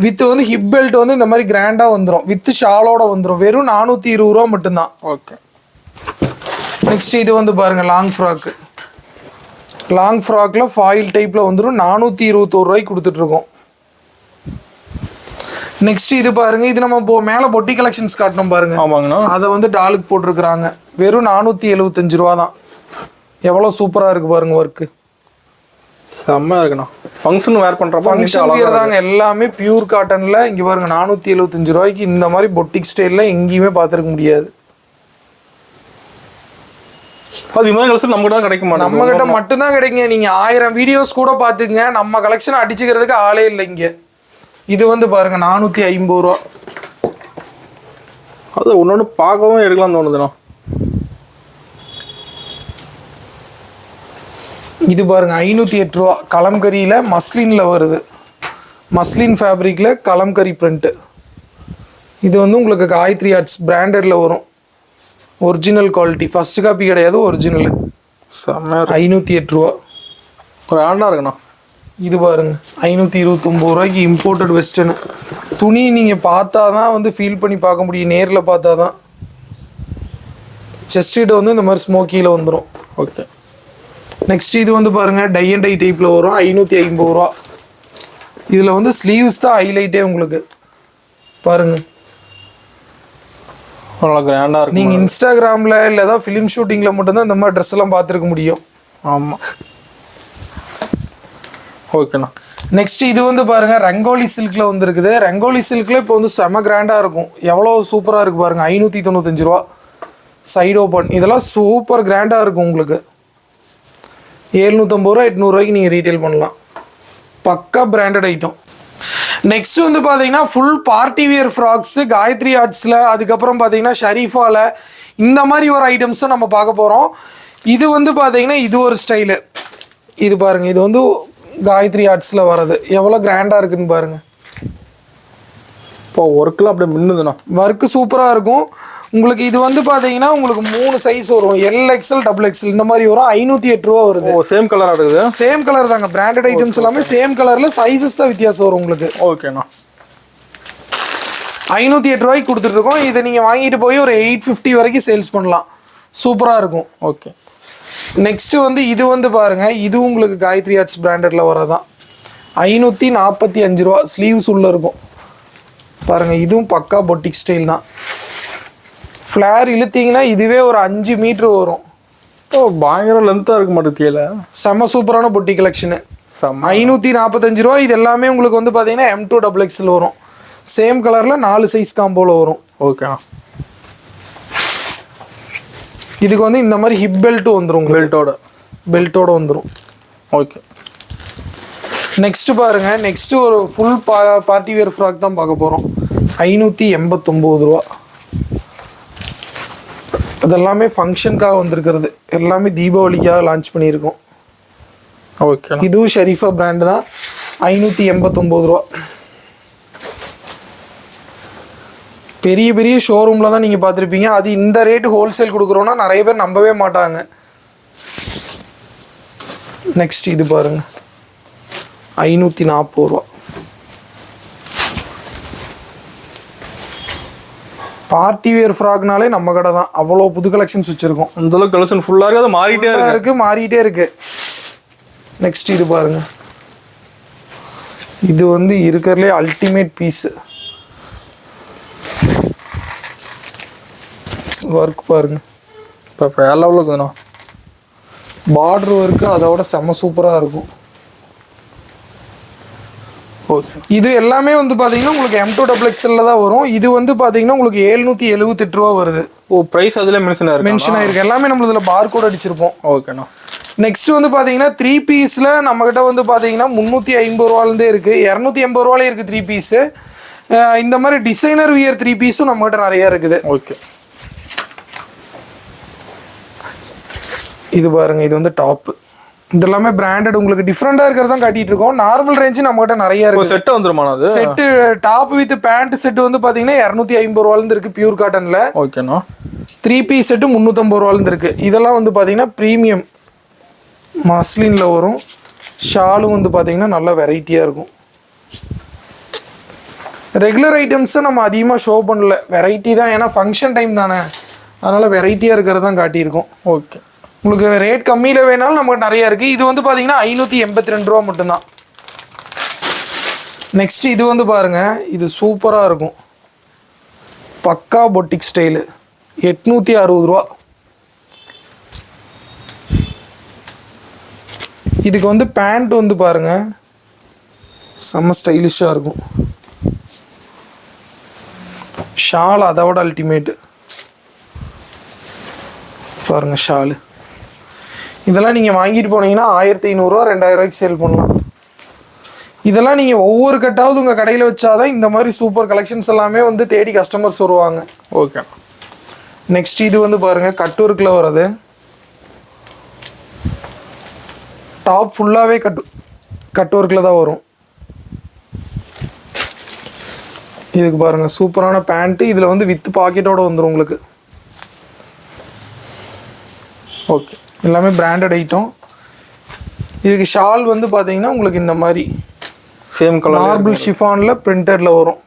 வித் வந்து ஹிப் பெல்ட் வந்து இந்த மாதிரி கிராண்டாக வந்துடும். வித் ஷாலோட வந்துடும். வெறும் 420 ரூபா மட்டும்தான். ஓகே. நெக்ஸ்ட் இது வந்து பாருங்க லாங் ஃப்ராக்கு. லாங் ஃப்ராக்ல ஃபாயில் டைப்பில் வந்துடும். 421 ரூபாய்க்கு கொடுத்துட்ருக்கோம். நெக்ஸ்ட் இது பாருங்க, இது நம்ம மேலே பொட்டி கலெக்ஷன்ஸ் காட்டணும் பாருங்க. ஆமாங்கண்ணா. அதை வந்து டாலுக்கு போட்டிருக்கிறாங்க. வெறும் 475 ரூபா தான். எவ்வளோ சூப்பராக இருக்குது பாருங்க ஒர்க்கு. செம்மையாக இருக்குண்ணா. ஃபங்க்ஷன் வேர் பண்ணுறப்ப ஃபங்க்ஷன் வியர் தாங்க எல்லாமே பியூர் காட்டனில். இங்கே பாருங்க 475 ரூபாய்க்கு இந்த மாதிரி பொட்டிக் ஸ்டைலில் எங்கேயுமே பார்த்துருக்க முடியாது. அது மாதிரி கலெக்ஷன் நம்ம தான் கிடைக்க மாட்டோம். நம்ம கிட்ட மட்டும்தான் கிடைக்குங்க. நீங்கள் 1000 வீடியோஸ் கூட பார்த்துக்குங்க, நம்ம கலெக்ஷன் அடிச்சுக்கிறதுக்கு ஆளே இல்லை இங்கே. இது வந்து பாருங்க 450 ரூபா. அது ஒன்று பார்க்கவும் எடுக்கலாம்னு தோணுதுண்ணா. இது பாருங்க 508 ரூபா. கலம்கரியில் மஸ்லினில் வருது. மஸ்லின் ஃபேப்ரிக்கில் கலம்கரி பிரிண்ட்டு. இது வந்து உங்களுக்கு காயத்ரி ஆர்ட்ஸ் பிராண்டடில் வரும். ஒரிஜினல் குவாலிட்டி, ஃபர்ஸ்ட் காப்பி கிடையாது, ஒரிஜினல். 508 ரூபா. பிராண்டாக இருக்குண்ணா. இது பாருங்க 529 ரூபாய்க்கு இம்போர்ட்டட் வெஸ்டர்னு. துணி நீங்கள் பார்த்தா தான் வந்து ஃபீல் பண்ணி பார்க்க முடியும், நேரில் பார்த்தா தான். செஸ்ட் வந்து இந்த மாதிரி ஸ்மோக்கியில் வந்துடும். ஓகே. நெக்ஸ்ட் இது வந்து பாருங்கள் டை அண்ட் டை டைப்பில் வரும். 550 ரூபா. இதில் வந்து ஸ்லீவ்ஸ் தான் ஹைலைட்டே உங்களுக்கு. பாருங்கள் நல்லா கிராண்டாக இருக்கும். நீங்கள் இன்ஸ்டாகிராமில் இல்லை ஏதாவது ஃபிலிம் ஷூட்டிங்கில் மட்டும்தான் இந்த மாதிரி ட்ரெஸ் எல்லாம் பார்த்துருக்க முடியும். ஆமாம். ஓகேண்ணா. நெக்ஸ்ட் இது வந்து பாருங்கள் ரங்கோலி சில்கில் வந்துருக்குது. ரங்கோலி சில்கில் இப்போ வந்து செம கிராண்டாக இருக்கும். எவ்வளோ சூப்பராக இருக்குது பாருங்கள். 595 ரூபா. Side open. இதெல்லாம் சூப்பர் கிராண்டாக இருக்கும் உங்களுக்கு. 750 ரூபா 800 ரூபாய்க்கு நீங்கள் ரீட்டைல் பண்ணலாம். பக்கா பிராண்டட் ஐட்டம். நெக்ஸ்ட் வந்து பார்த்தீங்கன்னா full party wear frocks Gayathri ஆர்ட்ஸில், அதுக்கப்புறம் பார்த்தீங்கன்னா ஷரீஃபாவில் இந்த மாதிரி ஒரு ஐட்டம்ஸும் நம்ம பார்க்க போகிறோம். இது வந்து பார்த்தீங்கன்னா இது ஒரு ஸ்டைலு. இது பாருங்கள், இது வந்து காயத்ரி ஆர்ட்ஸில் வர்றது. எவ்வளோ கிராண்டாக இருக்குன்னு பாருங்கள். இப்போ ஒர்க்கில் அப்படியே மின்னுதுண்ணா. ஒர்க்கு சூப்பராக இருக்கும் உங்களுக்கு. இது வந்து பார்த்தீங்கன்னா உங்களுக்கு 3 சைஸ் வரும். LXL XXL இந்த மாதிரி வரும். 508 ரூபா வருது. சேம் கலர் இருக்குது. சேம் கலர் தாங்க. பிராண்டட் ஐட்டம்ஸ் எல்லாமே சேம் கலரில், சைஸஸ் தான் வித்தியாசம் வரும் உங்களுக்கு. ஓகேண்ணா. 508 ரூபாய்க்கு கொடுத்துட்ருக்கோம். இதை நீங்கள் வாங்கிட்டு போய் ஒரு 850 வரைக்கும் சேல்ஸ் பண்ணலாம். சூப்பராக இருக்கும். ஓகே. நெக்ஸ்ட்டு வந்து இது வந்து பாருங்கள், இது உங்களுக்கு காயத்ரி ஆர்ட்ஸ் பிராண்டடில் வரதான். 545 ரூபா. ஸ்லீவ்ஸ் உள்ள இருக்கும் பாருங்க. இதுவும் பக்கா பொட்டிக் ஸ்டைல் தான். ஃப்ளேர் இழுத்தீங்கன்னா இதுவே ஒரு 5 மீட்டர் வரும். ஓ பயங்கர லென்த்தாக இருக்க மாட்டேது கீழே. செம்ம சூப்பரான பொட்டிக் கலெக்ஷனு. 545 ரூபா. இது எல்லாமே உங்களுக்கு வந்து பார்த்தீங்கன்னா M2XXL வரும். சேம் கலரில் 4 சைஸ் காம்போவில் வரும். ஓகே. இதுக்கு வந்து இந்த மாதிரி ஹிப் பெல்ட் வந்துடும். பெல்ட்டோட வந்துடும். ஓகே. நெக்ஸ்ட் பாருங்க. நெக்ஸ்ட் ஒரு ஃபுல் பார்ட்டி வேர் ஃப்ராக் தான் பார்க்க போகிறோம். 589 ரூபா. அதெல்லாமே ஃபங்க்ஷனுக்காக வந்திருக்கிறது. எல்லாமே தீபாவளிக்காக லான்ச் பண்ணியிருக்கோம். ஓகே. இதுவும் ஷெரீஃபா பிராண்டு தான். 589 ரூபா. பெரிய பெரிய ஷோரூமில் தான் நீங்கள் பார்த்துருப்பீங்க. அது இந்த ரேட்டு ஹோல்சேல் கொடுக்குறோன்னா நிறைய பேர் நம்பவே மாட்டாங்க. நெக்ஸ்ட் இது பாருங்க. 540 ரூபா. பார்ட்டி வேர் ஃப்ராக்னாலே நம்ம கடை தான். அவ்வளோ புது கலெக்ஷன்ஸ் வச்சுருக்கோம். அந்தளவுக்கு கலெக்ஷன் ஃபுல்லாக இருக்குது. அது மாறிட்டே இருக்கு. நெக்ஸ்ட் இது பாருங்க. இது வந்து இருக்கிறதுலே அல்டிமேட் பீஸு. ஒர்க் பாருங்க. இப்போ வேற லெவலில் இருக்குதுண்ணா. பார்டர் ஒர்க்கு அதோட செம்ம சூப்பராக இருக்கும். ஓகே. இது எல்லாமே வந்து பார்த்தீங்கன்னா உங்களுக்கு M2XXL தான் வரும். இது வந்து பார்த்தீங்கன்னா உங்களுக்கு 778 ரூபா வருது. ஓ ப்ரைஸ் அதில் மென்ஷன் ஆயிருக்கு. எல்லாமே நம்ம இதில் பார் கோட் அடிச்சிருப்போம். ஓகேண்ணா. நெக்ஸ்ட் வந்து பார்த்தீங்கன்னா 3 பீஸில் நம்மக்கிட்ட வந்து பார்த்தீங்கன்னா 350 ரூபாலேருந்தே இருக்குது. 280 ரூபாலே இருக்குது 3 பீஸு. இந்த மாதிரி டிசைனர் வியர் 3 பீஸும் நம்மகிட்ட நிறையா இருக்குது. ஓகே. இது பாருங்க. இது வந்து டாப்பு. இது எல்லாமே பிராண்டட். உங்களுக்கு டிஃப்ரெண்டாக இருக்கிறதான் காட்டிட்டு இருக்கோம். நார்மல் ரேஞ்சு நம்மகிட்ட நிறைய இருக்கு. செட்டு வந்துருமா? அது set top with band set வந்து பார்த்தீங்கன்னா 250 ரூபாலேருந்து இருக்குது பியூர் காட்டனில். ஓகேண்ணா. 3 பீஸ் செட்டு 350 ரூபாலேருந்து இருக்குது. இதெல்லாம் வந்து பார்த்தீங்கன்னா ப்ரீமியம் மஸ்லினில் வரும். ஷாலும் வந்து பார்த்தீங்கன்னா நல்ல வெரைட்டியாக இருக்கும். ரெகுலர் ஐட்டம்ஸை நம்ம அதிகமாக ஷோ பண்ணல. வெரைட்டி தான். ஏன்னா ஃபங்க்ஷன் டைம் தானே, அதனால் வெரைட்டியாக இருக்கிறது தான் காட்டியிருக்கோம். ஓகே. உங்களுக்கு ரேட் கம்மியில் வேணாலும் நமக்கு நிறையா இருக்குது. இது வந்து பார்த்தீங்கன்னா 582 ரூபா மட்டும்தான். நெக்ஸ்ட் இது வந்து பாருங்கள். இது சூப்பராக இருக்கும். பக்கா பொட்டிக் ஸ்டைலு. 860 ரூபா. இதுக்கு வந்து பேண்ட் வந்து பாருங்கள் செம்ம ஸ்டைலிஷாக இருக்கும். ஷால் அதோட அல்டிமேட்டு பாருங்கள். ஷாலு இதெல்லாம் நீங்கள் வாங்கிட்டு போனீங்கன்னா 1500 ரூபா 2000 ரூபாய்க்கு சேல் பண்ணலாம். இதெல்லாம் நீங்கள் ஒவ்வொரு கட்டாவது உங்கள் கடையில் வச்சாதான் இந்த மாதிரி சூப்பர் கலெக்ஷன்ஸ் எல்லாமே வந்து தேடி கஸ்டமர்ஸ் வருவாங்க. ஓகே. நெக்ஸ்ட் இது வந்து பாருங்கள். கட்டூருக்குள்ள வர்றது. டாப் ஃபுல்லாகவே கட்டூருக்குள்ள தான் வரும். இதுக்கு பாருங்கள் சூப்பரான பேண்ட்டு. இதில் வந்து வித் பாக்கெட்டோட வந்துடும் உங்களுக்கு. ஓகே. எல்லாமே பிராண்டட் ஐட்டம். இதுக்கு ஷால் வந்து பார்த்தீங்கன்னா உங்களுக்கு இந்த மாதிரி சேம் கலர் மார்பிள் ஷிஃபானில் பிரிண்டடில் வரும்.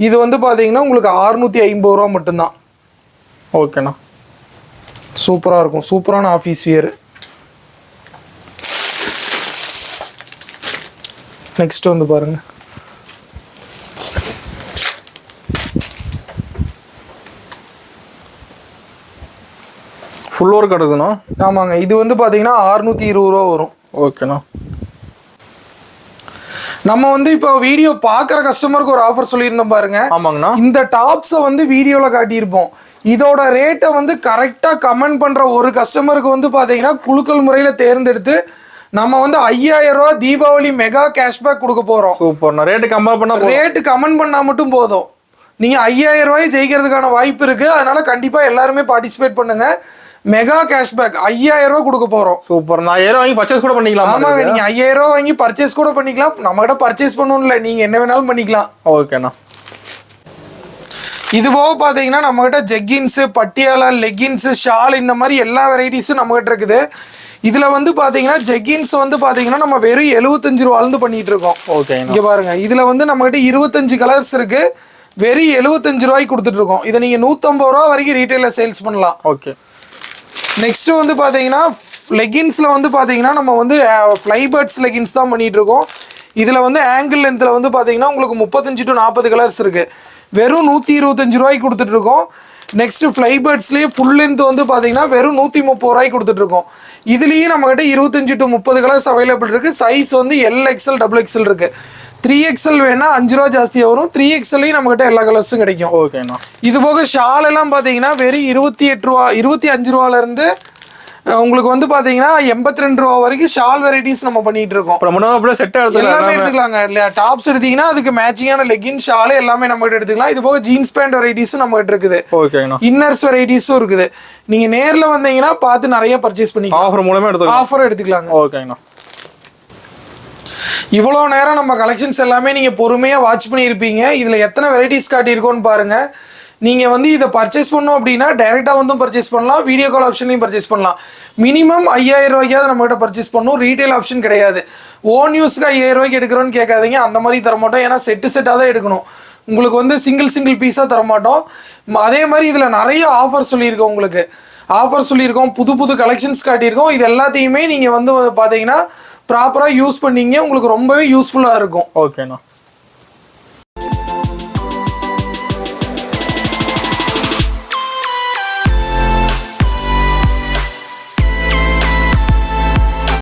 இது வந்து பார்த்தீங்கன்னா உங்களுக்கு 650 ரூபா மட்டும்தான். ஓகேண்ணா. சூப்பராக இருக்கும். சூப்பரான ஆஃபீஸ் வியர். நெக்ஸ்ட் வந்து பாருங்கள். ஃபுல் ஒர்க் எடுக்குதுண்ணா. ஆமாங்க. இது வந்து பார்த்தீங்கன்னா 620 ரூபா வரும். ஓகேண்ணா. நம்ம வந்து இப்போ வீடியோ பார்க்குற கஸ்டமருக்கு ஒரு ஆஃபர் சொல்லியிருந்தோம் பாருங்க. ஆமாங்கண்ணா. இந்த டாப்ஸை வந்து வீடியோவில் காட்டியிருப்போம். இதோட ரேட்டை வந்து கரெக்டாக கமெண்ட் பண்ணுற ஒரு கஸ்டமருக்கு வந்து பார்த்தீங்கன்னா குலுக்கல் முறையில் தேர்ந்தெடுத்து நம்ம வந்து 5000 ரூபா தீபாவளி மெகா கேஷ்பேக் கொடுக்க போகிறோம். சூப்பர்ண்ணா. ரேட்டு கமெண்ட் பண்ணால் மட்டும் போதும். நீங்கள் 5000 ரூபாய் ஜெயிக்கிறதுக்கான வாய்ப்பு இருக்குது. அதனால் கண்டிப்பாக எல்லாருமே பார்ட்டிசிபேட் பண்ணுங்கள். மெகா கேஷ்பேக் 5000 ரூபா கொடுக்க போகிறோம். சூப்பர். நான் 1000 வாங்கி பர்ச்சேஸ் கூட பண்ணிக்கலாம். ஆமாங்க. நீங்கள் 5000 ரூபா வாங்கி பர்ச்சேஸ் கூட பண்ணிக்கலாம். நம்மகிட்ட பர்ச்சேஸ் பண்ணணும் இல்லை, நீங்கள் என்ன வேணாலும் பண்ணிக்கலாம். ஓகேண்ணா. இது போக பார்த்தீங்கன்னா நம்மகிட்ட ஜெக்கின்ஸு, பட்டியாலா, லெக்கின்ஸு, ஷால் இந்த மாதிரி எல்லா வெரைட்டிஸும் நம்மகிட்ட இருக்குது. இதில் வந்து பார்த்தீங்கன்னா ஜெக்கின்ஸ் வந்து பார்த்தீங்கன்னா நம்ம வெறும் 75 ரூபாலேருந்து பண்ணிட்டு இருக்கோம். ஓகே. இங்கே பாருங்க. இதில் வந்து நம்மகிட்ட 25 கலர்ஸ் இருக்கு. வெறும் 75 ரூபாய்க்கு கொடுத்துட்டு இருக்கோம். இதை நீங்கள் 150 ரூபா வரைக்கும் ரீட்டைலில் சேல்ஸ் பண்ணலாம். ஓகே. நெக்ஸ்ட் வந்து பார்த்தீங்கன்னா லெகின்ஸில் வந்து பார்த்தீங்கன்னா நம்ம வந்து ஃப்ளைபர்ட்ஸ் லெகின்ஸ் தான் பண்ணிட்டு இருக்கோம். இதில் வந்து ஆங்கிள் லென்த்தில் வந்து பார்த்தீங்கன்னா உங்களுக்கு 35 to 40 கலர்ஸ் இருக்குது. வெறும் 125 ரூபாய்க்கு கொடுத்துட்ருக்கோம். நெக்ஸ்ட்டு ஃப்ளைபேர்ட்ஸ்லேயே ஃபுல் லென்த் வந்து பார்த்தீங்கன்னா வெறும் 130 ரூபாய்க்கு கொடுத்துட்ருக்கோம். இதுலேயும் நம்மகிட்ட 25 to 30 கலர்ஸ் அவைலபிள் இருக்குது. சைஸ் வந்து LXL XXL இருக்குது. 3XL வேணா 5 ரூபா ஜாஸ்தியாக வரும். 3XLலையும் நம்மகிட்ட எல்லா கலர்ஸும் கிடைக்கும். ஓகேண்ணா. இது போக ஷால் எல்லாம் பார்த்தீங்கன்னா வெறும் 28 ரூபா 25 ரூபாலேருந்து உங்களுக்கு வந்து பார்த்தீங்கன்னா 82 ரூபா வரைக்கும் ஷால் வெரைட்டிஸ் நம்ம பண்ணிட்டு இருக்கோம். அப்புறம் அப்படியே செட் எல்லாமே எடுத்துக்கலாங்க இல்லையா. டாப்ஸ் எடுத்தீங்கன்னா அதுக்கு மேட்சிங்கான லெகின் ஷால் எல்லாமே நம்ம கிட்ட எடுத்துக்கலாம். இது போக ஜீன்ஸ் பேண்ட் வெரைட்டிஸும் நம்ம கிட்ட இருக்குது. ஓகேண்ணா. இன்னர்ஸ் வெரைட்டிஸும் இருக்குது. நீங்க நேர்ல வந்தீங்கன்னா பார்த்து நிறைய பர்ச்சேஸ் பண்ணிக்கலாம். ஆஃபர் மூலமா எடுத்துக்கலாம். ஆஃபர் எடுத்துக்கலாங்க. ஓகேண்ணா. இவ்வளோ நேரம் நம்ம கலெக்ஷன்ஸ் எல்லாமே நீங்க பொறுமையா வாட்ச் பண்ணியிருப்பீங்க. இதுல எத்தனை வெரைட்டிஸ் காட்டியிருக்கோன்னு பாருங்க. நீங்கள் வந்து இதை பர்ச்சேஸ் பண்ணோம் அப்படின்னா டைரெக்டாக வந்து பர்ச்சேஸ் பண்ணலாம். வீடியோ கால் ஆப்ஷன்லையும் பர்ச்சேஸ் பண்ணலாம். மினிமம் 5000 ரூபாய்க்காவது நம்மகிட்ட பர்ச்சேஸ் பண்ணணும். ரீட்டைல் ஆப்ஷன் கிடையாது. ஓன் யூஸ்க்கு 5000 ரூபாய்க்கு எடுக்கிறோன்னு கேட்காதீங்க. அந்த மாதிரி தரமாட்டோம். ஏன்னா செட்டாக தான் எடுக்கணும். உங்களுக்கு வந்து சிங்கிள் பீஸாக தரமாட்டோம். அதே மாதிரி இதில் நிறைய ஆஃபர் சொல்லியிருக்கோம். உங்களுக்கு ஆஃபர் சொல்லியிருக்கோம். புது கலெக்ஷன்ஸ் காட்டியிருக்கோம். இது எல்லாத்தையுமே நீங்கள் வந்து பார்த்தீங்கன்னா ப்ராப்பராக யூஸ் பண்ணீங்க. உங்களுக்கு ரொம்பவே யூஸ்ஃபுல்லாக இருக்கும். ஓகேண்ணா.